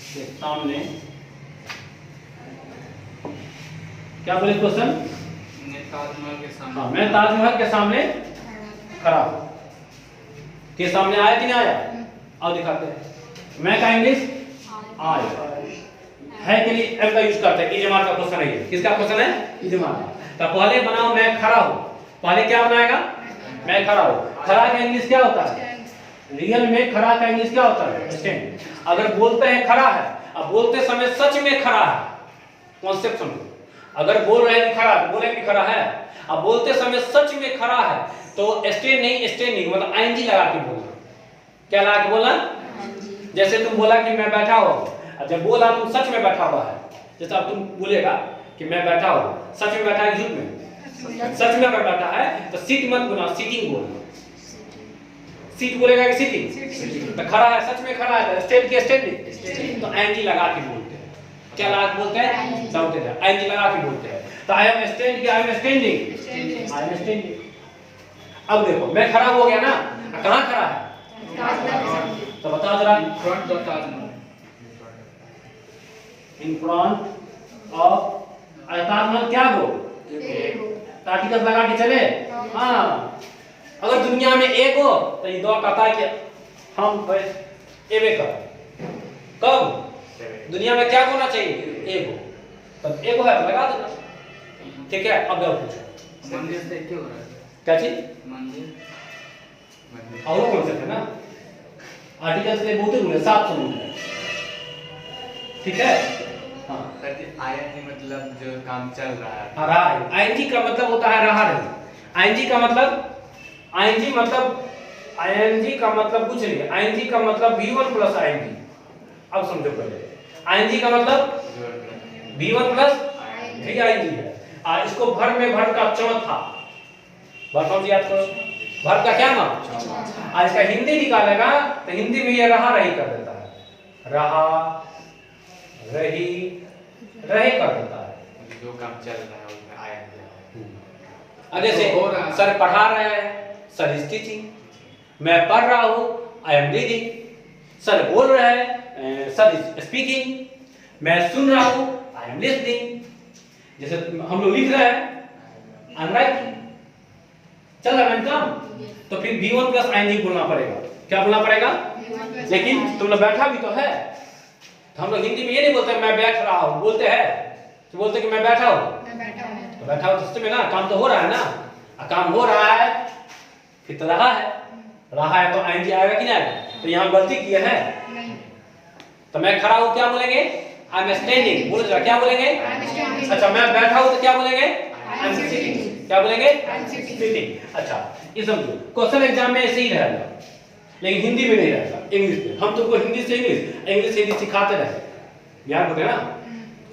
के सामने, क्या बोले क्वेश्चन? ताजमहल के सामने। हाँ, मैं ताजमहल के सामने खड़ा हूं। के सामने आया कि नहीं आया? आओ दिखाते हैं। मैं का इंग्लिश आया है के लिए एम का यूज करते हैं। इजमार का क्वेश्चन है ये। किसका क्वेश्चन है? इजमार। तो पहले बनाओ मैं खड़ा हूं, पहले क्या बनाएगा? मैं खड़ा हूं। खड़ा का इंग्लिश क्या होता है? रियल में खड़ा का इंग्लिश क्या होता है? स्टैंड। अगर बोलते हैं खड़ा है, अब बोलते समय सच में खड़ा है, कॉन्सेप्ट समझो। अगर बोल रहे हैं खड़ा, तो बोले कि खड़ा है, अब बोलते समय सच में खड़ा है तो स्टैंड नहीं, स्टैंडिंग, मतलब आईएनजी लगा के बोलना। क्या लगा के बोलना? जैसे तुम बोला कि मैं बैठा हूं, जब बोला तुम सच में बैठा हुआ है, जैसे अब तुम बोलेगा कि मैं बैठा हूं, सच में बैठा है झूठ में? सच में अगर बैठा है तो सीट मत बोलना, सीटिंग बोलना। सीट बोलेगा कि सीटिंग? तो खड़ा है, सच में खड़ा है, स्टैंड की स्टैंडिंग, तो आईएनजी लगा के बोलते हैं। क्या लगा के बोलते हैं? समझते हैं, आईएनजी लगा के बोलते हैं। तो आई एम स्टैंड की I am standing, I am standing. अब देखो मैं खड़ा हो गया ना, कहां खड़ा है? तो बताओ जरा। Front of Taj Mahal, in front of Taj Mahal. क्या बोल? तो आर्टिकल लगा के चले। हाँ, अगर दुनिया में एक हो तो ये दो कहता है कि हम एबे कर। कब दुनिया में क्या होना चाहिए? एक हो। तब एक है तो लगा देना। ठीक है, अब और पूछो। मंदिर से क्यों हो रहा है? क्या चीज? मंदिर और कौन सा है ना? आर्टिकल से बहुत रूल है, 7 रूल है। ठीक है। हाँ, आईएनजी मतलब जो काम चल रहा है। हाँ, रहा है। आईएनजी का मतलब होता है रहा है। आईएनजी का मतलब कुछ नहीं है। आईएनजी का मतलब V1 प्लस आईएनजी। अब समझो पहले। आईएनजी का मतलब V1 प्लस आईएनजी है। इसको भर में भर का चौथा। भर कौन सी याद करो? भर का क्या नाम? इसका हिंदी निकालेगा तो हिंदी में ये रहा रही कर देता है। रहा रही रहे कर देता है। जो काम चल रहा है उसमें आईएनजी। आगे से हो रहा है। सर पढ़ा रहे हैं, सर इज टीचिंग। मैं पढ़ रहा हूँ, आई एम रीडिंग। सर बोल रहे हैं, सर इज स्पीकिंग। मैं सुन रहा हूँ, आई एम लिसनिंग। जैसे हम लोग लिख रहे हैं, आई एम राइटिंग। चल रहा है काम, तो फिर V1 प्लस आईएनजी बोलना पड़ेगा। क्या बोलना पड़ेगा? लेकिन तुम लोग बैठा भी तो है। तो हम लोग हिंदी में ये नहीं बोलते मैं बैठ रहा हूँ, बोलते हैं तो बोलते कि मैं बैठा हूँ। तो बैठा हूँ तो सच में ना काम तो हो रहा है ना। काम हो रहा है फिर तो रहा है तो आईएनजी आएगा कि नहीं आएगा? तो यहाँ गलती की है। तो मैं खड़ा हूँ क्या बोलेंगे? I am standing. बोलो जरा, क्या बोलेंगे? अच्छा, मैं बैठा हूँ तो क्या बोलेंगे? I am sitting. क्या बोलेंगे? सिटिंग। अच्छा, ये समझो क्वेश्चन एग्जाम में ऐसे ही रहेगा, लेकिन हिंदी में नहीं रहेगा, इंग्लिश में। हम तुमको हिंदी से इंग्लिश सिखाते रहे, ज्ञान होते ना,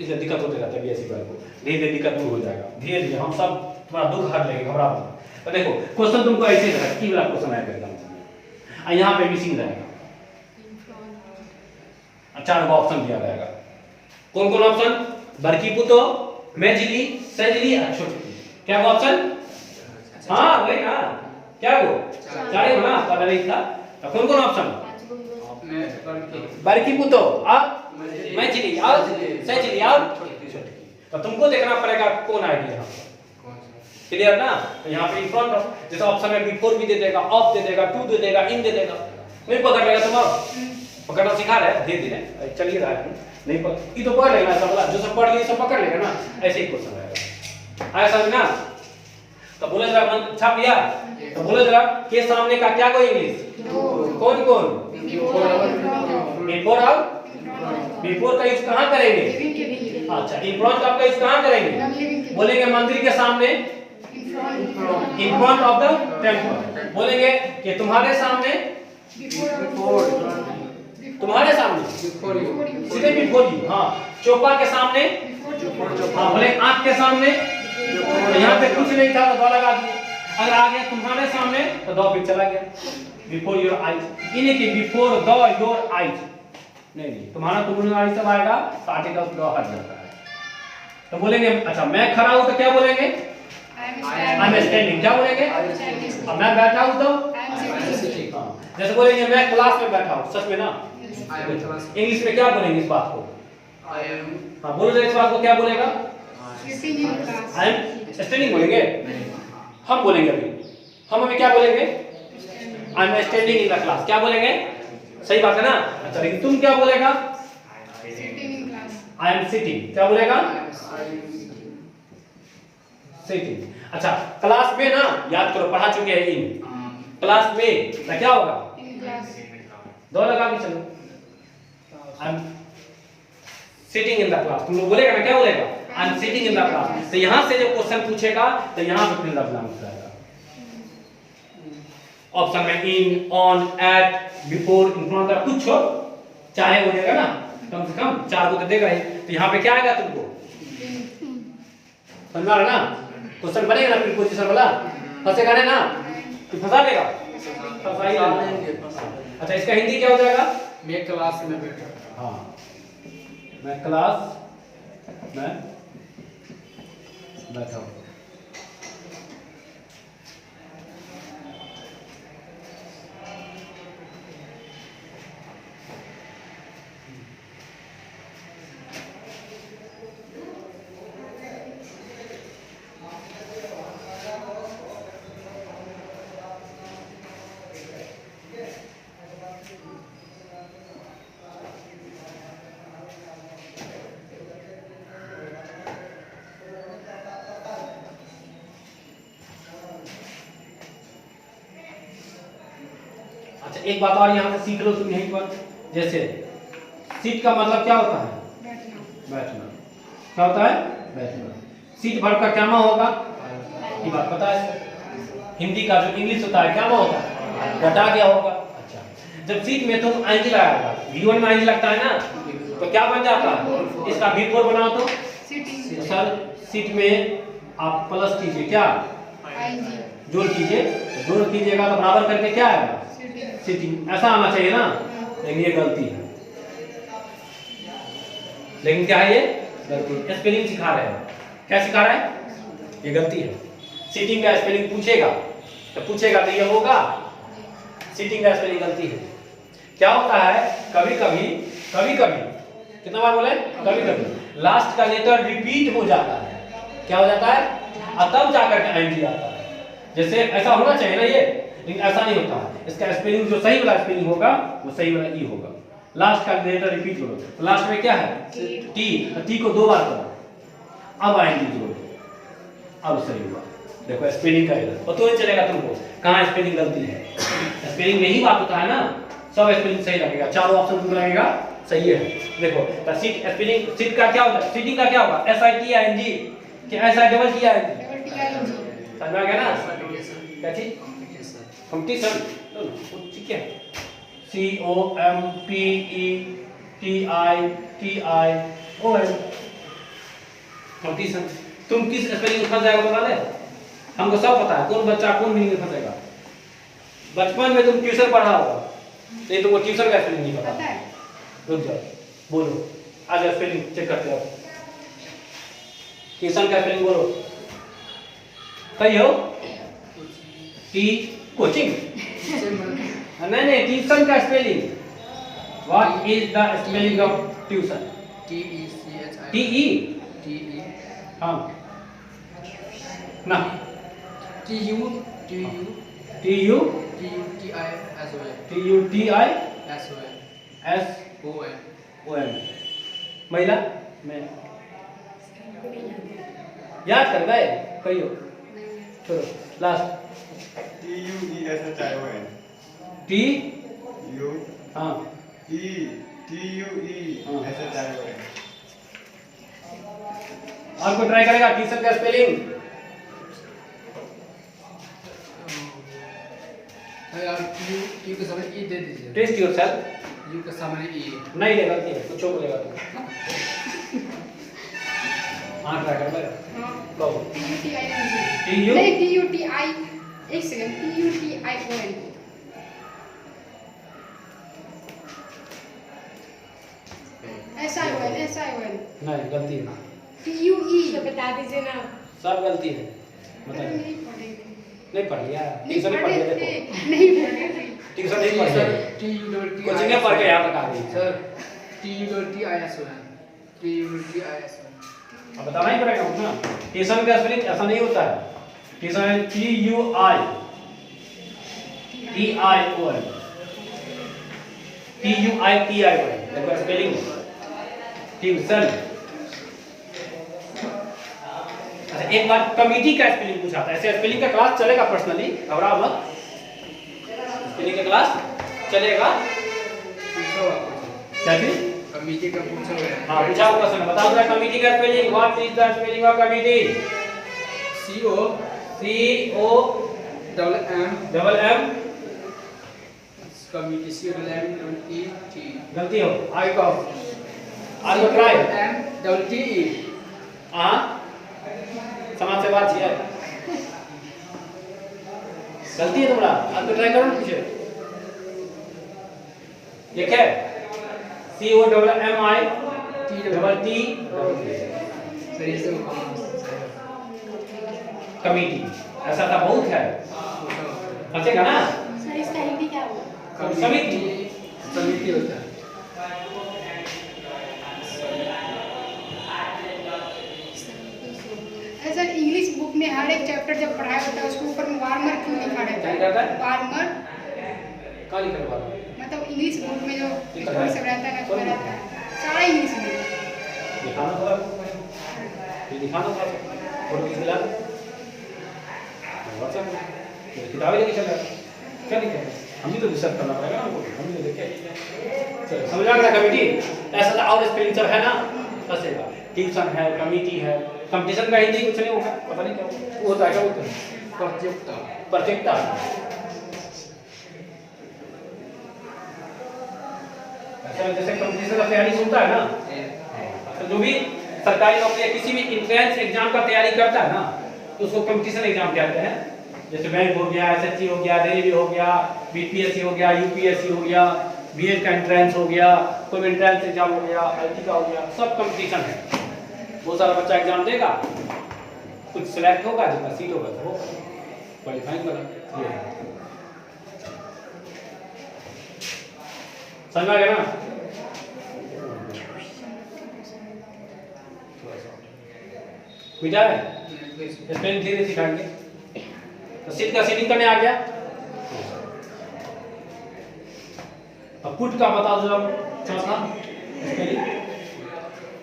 इसलिए दिक्कत होते रहता है। बीएससी वाले को धीरे धीरे दिक्कत दूर हो जाएगा। धीरे धीरे हम सब तुम्हारा दुख हर लेंगे, घबरा मत। तो देखो क्वेश्चन तुमको ऐसे रहेगा, की वाला क्वेश्चन आएगा एग्जाम में। यहाँ पे मिसिंग रहेगा। 4 ऑप्शन दिया रहेगा। कौन कौन ऑप्शन? बड़की पुतो, मेजली, सजली और छोटकी। क्या वो ऑप्शन? हाँ वही ना, क्या वो 4 हो ना, पहले नहीं था। तो कौन कौन ऑप्शन? बड़की पुतो और मेजली और सजली और छोटकी। तो तुमको देखना पड़ेगा कौन आएगी यहाँ पर। क्लियर ना? तो यहाँ पे इन फ्रंट ऑफ, जैसे ऑप्शन में बिफोर भी दे देगा, ऑफ दे देगा, टू दे देगा, इन दे देगा। नहीं पकड़ लेगा तुम। अब पकड़ना सिखा रहे हैं धीरे धीरे, चलिए रहा है। नहीं पकड़, ये तो पढ़ लेगा ऐसा वाला, जो सब पढ़ लिए सब पकड़ लेगा ना। ऐसे ही क्वेश्चन आएगा। आया समझ ना? तो बोले जरा मन छाप लिया। तो बोले जरा के सामने का क्या कोई इंग्लिश? कौन कौन? बिफोर और बिफोर का यूज कहाँ करेंगे? अच्छा, इन फ्रंट आपका यूज कहाँ करेंगे? बोलेंगे मंदिर के सामने, in front of the temple. बोलेंगे कि तुम्हारे सामने, तुम्हारे सामने, सीधे बिफोर यू। हाँ, चौपा के सामने, हाँ बोले आंख के सामने। तो यहाँ पे कुछ नहीं था तो दो लगा दिए। अगर आ गया तुम्हारे सामने तो दो फिर चला गया। बिफोर योर आईज, इन्हें कि बिफोर द योर आईज नहीं, तुम्हारा तुम्हारा सब आएगा तो आर्टिकल दो हट जाता है। तो बोलेंगे अच्छा मैं खड़ा हूँ तो क्या बोलेंगे? I am standing. क्या बोलेंगे? अब मैं बैठा हूँ तो जैसे बोलेंगे मैं क्लास में बैठा हूँ, सच में ना। इंग्लिश में क्या बोलेंगे इस बात को? हाँ बोलो इस बात को क्या बोलेगा? आई एम स्टैंडिंग बोलेंगे। हम बोलेंगे अभी, हम अभी क्या बोलेंगे? I am standing in the class. क्या बोलेंगे? सही बात है ना? अच्छा लेकिन तुम क्या बोलेगा? I am sitting. क्या बोलेगा? सिटिंग। अच्छा क्लास में ना याद करो, पढ़ा चुके हैं इन। क्लास में तो क्या होगा? दो लगा के चलो। I am sitting in the class. तुम लोग बोलेगा ना, क्या बोलेगा? I am sitting in the class. तो यहां से जब क्वेश्चन पूछेगा तो यहां पे फिर लफ्ज रहेगा। ऑप्शन में in, on, at, before, in front of कुछ हो चाहे हो देगा ना, कम से कम 4 को तो देगा ही। तो यहाँ पे क्या आएगा तुमको? समझ आ रहा ना? क्वेश्चन बनेगा ना प्रीपोजिशन वाला, फंसेगा ना कि फंसा देगा? फंसा ही देगा। अच्छा इसका हिंदी क्या हो जाएगा? मैं क्लास में बैठा। हाँ मैं क्लास में बैठा हूँ। एक बात और यहाँ से सीख लो तुम यहीं पर, जैसे सीट का मतलब क्या होता है? बैठना। बैठना। क्या होता है? बैठना। सीट वर्ब का क्या नाम होगा? ये बात पता है? हिंदी का जो इंग्लिश होता है क्या नाम होता है? घटा क्या होगा? अच्छा, जब सीट में तुम आईएनजी लगाएगा, V1 में आईएनजी लगता है ना, तो क्या बन जाता है? इसका V4 बनाओ तो सर सीट में आप प्लस कीजिए, क्या जोड़ कीजिए, जोड़ कीजिएगा तो बराबर करके क्या आएगा? सीटिंग। ऐसा आना चाहिए ना, लेकिन ये गलती है। लेकिन क्या है ये? गलती। स्पेलिंग सिखा रहे हैं, क्या सिखा रहा है? ये गलती है। सीटिंग का स्पेलिंग पूछेगा तो ये होगा, सीटिंग का स्पेलिंग गलती है। क्या होता है, कभी कभी कितना बार बोले? कभी कभी लास्ट का लेटर रिपीट हो जाता है। क्या हो जाता है? और तब जाकर के आईएनजी आता है। जैसे ऐसा होना चाहिए ना ये, लेकिन ऐसा नहीं होता है। इसका स्पेलिंग जो सही वाला स्पेलिंग होगा वो सही वाला ई होगा। लास्ट का लेटर रिपीट करो तो लास्ट में क्या है? टी। टी को 2 बार करो, अब आईएनजी जोड़ो, अब सही हुआ। देखो स्पेलिंग का एरर, और तो ही चलेगा तुमको कहाँ स्पेलिंग गलती है। स्पेलिंग में ही बात होता है ना, सब स्पेलिंग सही लगेगा, चारों ऑप्शन तुमको लगेगा सही है। देखो तो सीट स्पेलिंग, सीट का क्या होता है? सीटिंग का क्या होगा? SITING कि SITING। समझ में आ गया ना? क्या चीज? कंपटीशन। ठीक है, COMPETITION कंपटीशन। तुम किस स्पेलिंग में फंस जाएगा बता ले? हमको सब पता है कौन बच्चा कौन मीनिंग में फंसेगा। बचपन में तुम ट्यूशन पढ़ा होगा, नहीं तुमको ट्यूशन का स्पेलिंग नहीं पता। रुक जाओ, बोलो आज स्पेलिंग चेक करते हो। ट्यूशन का स्पेलिंग बोलो, सही हो? टी कोचिंग नहीं, ट्यूशन का spelling. What is the spelling of tuition? TE हाँ ना, TUTISON महिला में याद कर गए? कहियो छोड़ो, लास्ट T हाँ और को ट्राई करेगा ट्यूशन का स्पेलिंग? यू के सामने ई दे दीजिए। Test yourself. यू के सामने ई नहीं ले, गलती है, कुछ बोलेगा तू। हाँ ट्राई कर ले। कहो TU नहीं TUTI, एक सेकंड, TUTION। SION नहीं, गलती है। TUE तो बता दीजिए ना। सब गलती है, बताइए। नहीं पढ़ लिया, ट्यूशन नहीं पढ़ लिया। देखो नहीं पढ़े थे, ट्यूशन नहीं पढ़ लिया, कोचिंग में पढ़ के यहाँ तक आ गई सर। TUTISON अब बताना ही पड़ेगा ना। ट्यूशन का स्पेलिंग ऐसा नहीं होता है। ट्यूशन TUITION देखो स्पेलिंग ट्यूशन। अच्छा एक बार कमिटी का स्पेलिंग पूछा था, ऐसे स्पेलिंग का क्लास चलेगा पर्सनली, घबराओ मत, स्पेलिंग का क्लास चलेगा। क्या चीज? कमिटी का पूछा हुआ है। हाँ पूछा हुआ क्वेश्चन, बताओ जरा कमिटी का spelling. What is the spelling of committee? COMM committee COMMET। गलती हो, आगे कहो, आगे ट्राई। MTE हाँ समाज से बात है, गलती है तुम्हारा, आगे ट्राई करो ना पीछे। देखे COMMITT कमिटी, ऐसा था बहुत है, फंसेगा ना। सर इसका हिंदी क्या होगा? समिति होता है। सर इंग्लिश बुक में हर एक चैप्टर जब पढ़ाया होता है उसके ऊपर में वार्मर क्यों लिखा रहता है? वार्मर कहाँ लिखा हुआ है? मतलब इंग्लिश बुक में जो स्टोरी सब रहता है ना उसमें रहता है सारा इंग्लिश में। दिखाना थोड़ा, ये दिखाना थोड़ा, फोटो खींच ला, व्हाट्सएप किताबें लेके चल रहा है, क्या लिखा है? हम ही तो डिस्कस करना पड़ेगा हमको, हम ही तो देखें। चलो समझ आ गया कमिटी, ऐसा और स्पेलिंग सब है ना, फंसेगा। ट्यूशन है, कमिटी है, कंपटीशन का हिंदी कुछ नहीं होगा, पता नहीं क्या वो होता है, क्या बोलते हैं, प्रतियोगिता। प्रतियोगिता। अच्छा जैसे कंपटीशन का तैयारी सुनता है ना, तो जो भी सरकारी नौकरी या किसी भी एंट्रेंस एग्जाम का तैयारी करता है ना, तो उसको कंपटीशन एग्जाम कहते हैं। जैसे बैंक हो गया, एसएससी हो गया, रेलवे हो गया, बीपीएससी हो गया, यूपीएससी हो गया, बीएड का एंट्रेंस हो गया, कोई एंट्रेंस एग्जाम हो गया, आईटी का हो गया, सब कंपटीशन है। बहुत सारा बच्चा एग्जाम देगा, कुछ सिलेक्ट होगा, जितना सीट होगा तो वो क्वालिफाई करेगा। ये है, समझ आ गया ना? मिटा है, स्पेलिंग धीरे सिखाएंगे। तो सीट का सीटिंग करने आ गया। अब पुट का बता दो चौथा स्पेलिंग।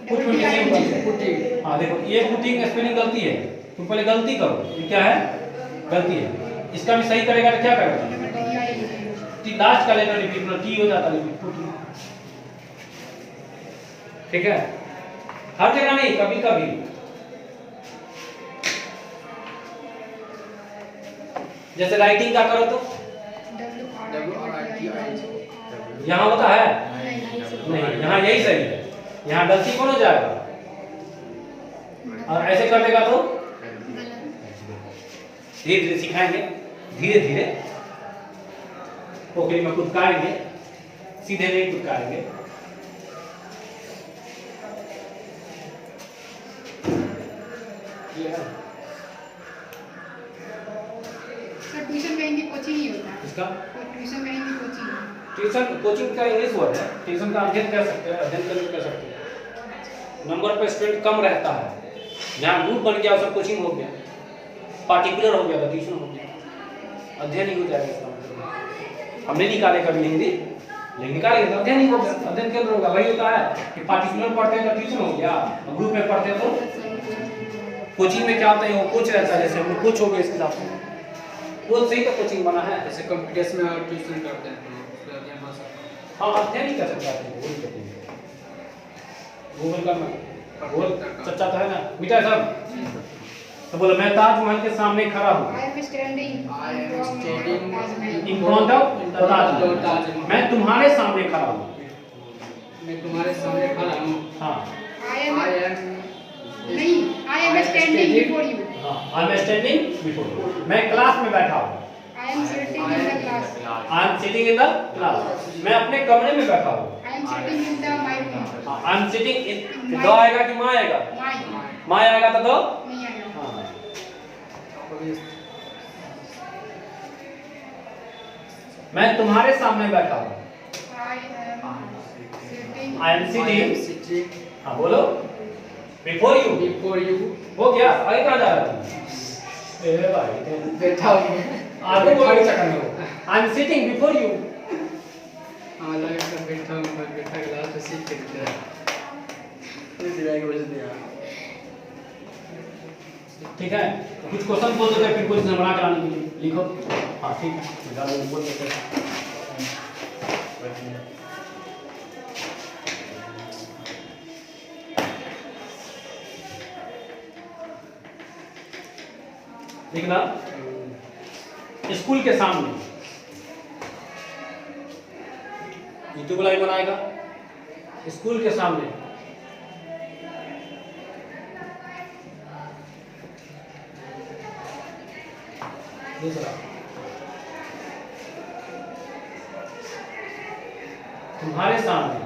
पुट में कैसे होता है? पुटिंग। हाँ देखो ये पुटिंग स्पेलिंग गलती है, तुम पहले गलती करो, ये क्या है? गलती है। इसका भी सही करेगा तो क्या करेगा? लास्ट का लेटर रिपीट होना, टी हो जाता है पुटिंग। ठीक है, हर जगह नहीं, कभी कभी। जैसे राइटिंग का करो तो यहाँ होता है नहीं, यहाँ यही सही है, यहाँ गलती कौन हो जाएगा? और ऐसे कर देगा तो धीरे धीरे सिखाएंगे, धीरे धीरे पोखरी में कुदकाएंगे, सीधे नहीं कुदकाएंगे। ट्यूशन में हिंदी कोचिंग ही होता है। इसका ट्यूशन में हिंदी कोचिंग। ट्यूशन कोचिंग का इंग्लिश वर्ड है, ट्यूशन का अध्ययन कर सकते हैं, अध्ययन करने कर सकते हैं। नंबर पर स्टूडेंट कम रहता है, जहाँ ग्रुप बन गया सब कोचिंग हो गया, पार्टिकुलर हो गया तो ट्यूशन हो गया, अध्ययन ही हो जाएगा इसका मतलब। हमने निकाले कभी हिंदी, लेकिन निकालेंगे तो अध्ययन ही हो गया, अध्ययन केंद्र होगा। वही होता है कि पार्टिकुलर पढ़ते हैं तो ट्यूशन हो गया, ग्रुप में पढ़ते हैं तो कोचिंग में क्या होता है, वो कोच रहता है, जैसे हम कोच हो गए इसके हिसाब से, वो सही तो कोचिंग बना है। जैसे कंप्यूटर्स में और ट्यूशन करते हैं तो अध्ययन हो सकता है। हाँ अध्ययन ही कर सकते हैं, वही करते हैं। गूगल करना, गूगल चर्चा तो है ना, मिटा है सब। तो बोलो मैं ताजमहल के सामने खड़ा हूँ। I am standing in front of Taj Mahal. मैं तुम्हारे सामने खड़ा हूँ। मैं तुम्हारे सामने खड़ा हूँ। हाँ I am नहीं, I am standing before you. हाँ, I am standing before you. मैं क्लास में बैठा हूँ। I am sitting in the class. I am sitting in the class. मैं अपने कमरे में बैठा हूँ। I am sitting in the my room. हाँ, I am sitting in the आएगा कि माँ आएगा? My माँ आएगा तो द नहीं आएगा। हाँ। मैं तुम्हारे सामने बैठा हूँ। I am sitting. sitting हाँ बोलो before you Before you. हो गया, आगे कहाँ जा रहा है? ए भाई बैठा हूँ। आगे बोलो चक्कर में हो। I am sitting before you। हाँ लगा कर बैठा हूँ, मैं बैठा क्लास में सीट पे बैठा है। ये दिवाई के वजह से दिया। ठीक है, कुछ क्वेश्चन बोल दो फिर कुछ बना कराने के लिए लिखो। हाँ ठीक है, ज़्यादा बोल देते हैं। देखना स्कूल के सामने यूट्यूब लाइव बनाएगा, स्कूल के सामने दूसरा तुम्हारे सामने,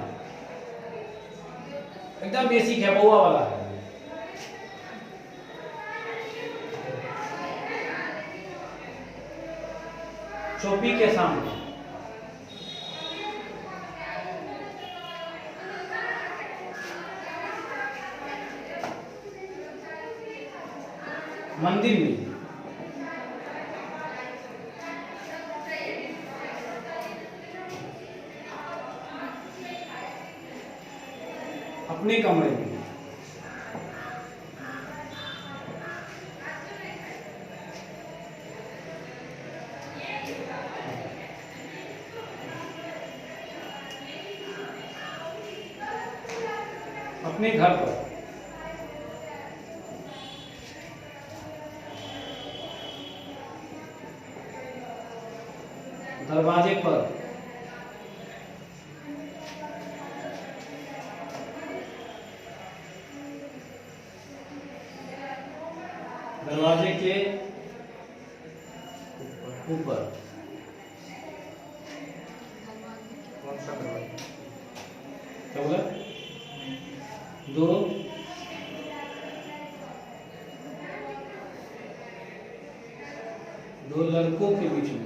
एकदम बेसिक है, बउआ वाला है। चौपी के सामने, मंदिर में, अपने कमरे में, अपने घर पर दरवाजे पर दरवाजे के ऊपर कौन सा दरवाजा? क्या बोला? दो लड़कों के बीच में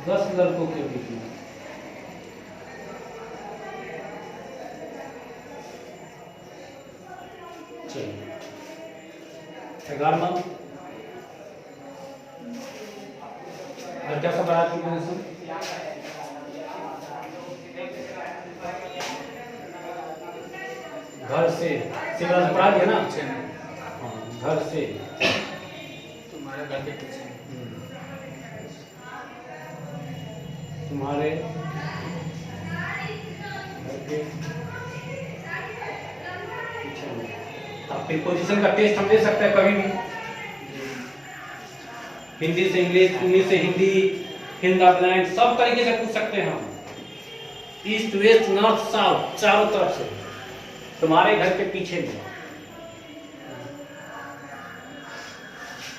दस लड़कों के बीच में चलिए 11वां और क्या सब आया तुमने सुन घर से सिमरन पढ़ा दिया ना पीछे में। हाँ घर से तुम्हारे घर के पीछे में। तुम्हारे घर के पीछे में अब प्रीपोजिशन का टेस्ट हम दे सकते हैं कभी भी हिंदी से इंग्लिश इंग्लिश से हिंदी हिंदा ब्लैंड सब तरीके से पूछ सकते हैं हम ईस्ट वेस्ट नॉर्थ साउथ चारों तरफ से तुम्हारे घर के पीछे में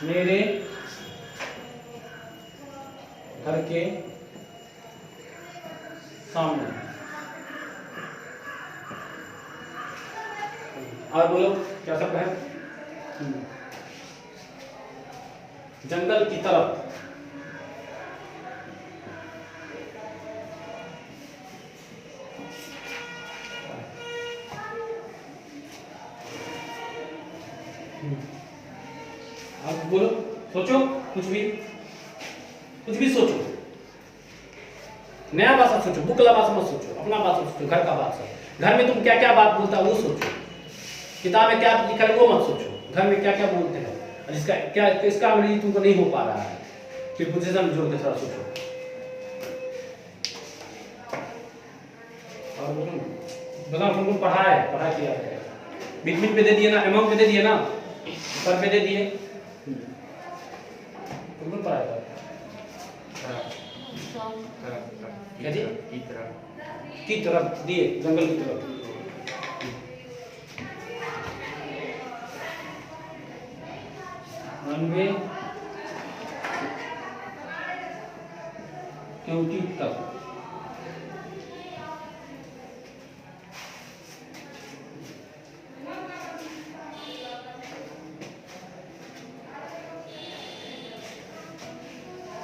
मेरे घर के सामने और बोलो क्या सब है जंगल की तरफ आप बोलो सोचो कुछ भी सोचो नया भाषा सोचो बुकला भाषा मत सोचो अपना भाषा सोचो घर का भाषा घर में तुम क्या क्या बात बोलता है वो सोचो किताब में क्या लिखा है वो मत सोचो घर में क्या क्या बोलते हैं और इसका क्या इसका अंग्रेजी तुमको नहीं हो पा रहा है फिर पोजीशन जोड़ के थोड़ा सोचो और बताओ तुमको पढ़ाई किया है बीच बीच पे दे दिए ना अमाउंट पे दे दिए ना पर पे दे दिए तुमको पढ़ाया था क्या जी? की तरफ दिए जंगल की तरफ रनवे क्योंकि तक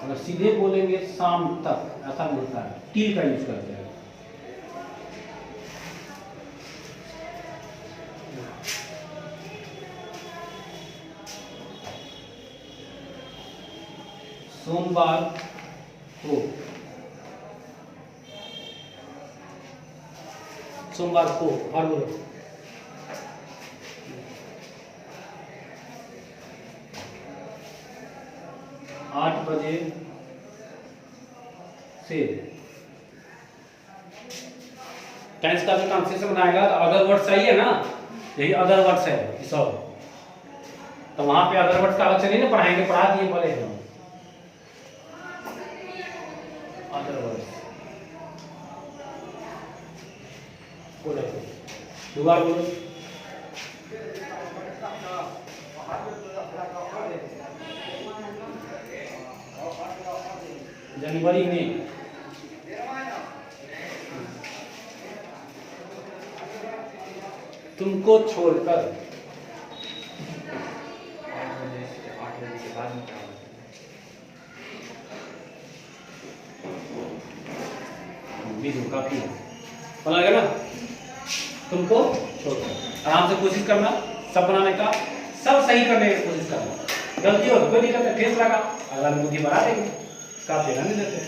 अगर सीधे बोलेंगे शाम तक ऐसा मिलता है टी का यूज करते हैं सोमवार को 8 बजे से टेंस का जो ट्रांसलेशन बनाएगा तो अदर वर्ड्स चाहिए ना यही अदर वर्ड्स है ये सब तो वहां पे अदर वर्ड्स का अलग से नहीं ना पढ़ाएंगे पढ़ा दिए बोले हम अदर वर्ड्स बोलो दोबारा बोलो जनवरी में तुमको छोड़कर 8 बजे के बाद में क्या होता है? बीजू काफी है पता लगा ना तुमको छोड़कर आराम से कोशिश करना सब बनाने का सब सही करने की कोशिश करना गलती हो कोई दिक्कत है ठेस लगा अगला बुद्धि बढ़ा देंगे काफी नहीं देते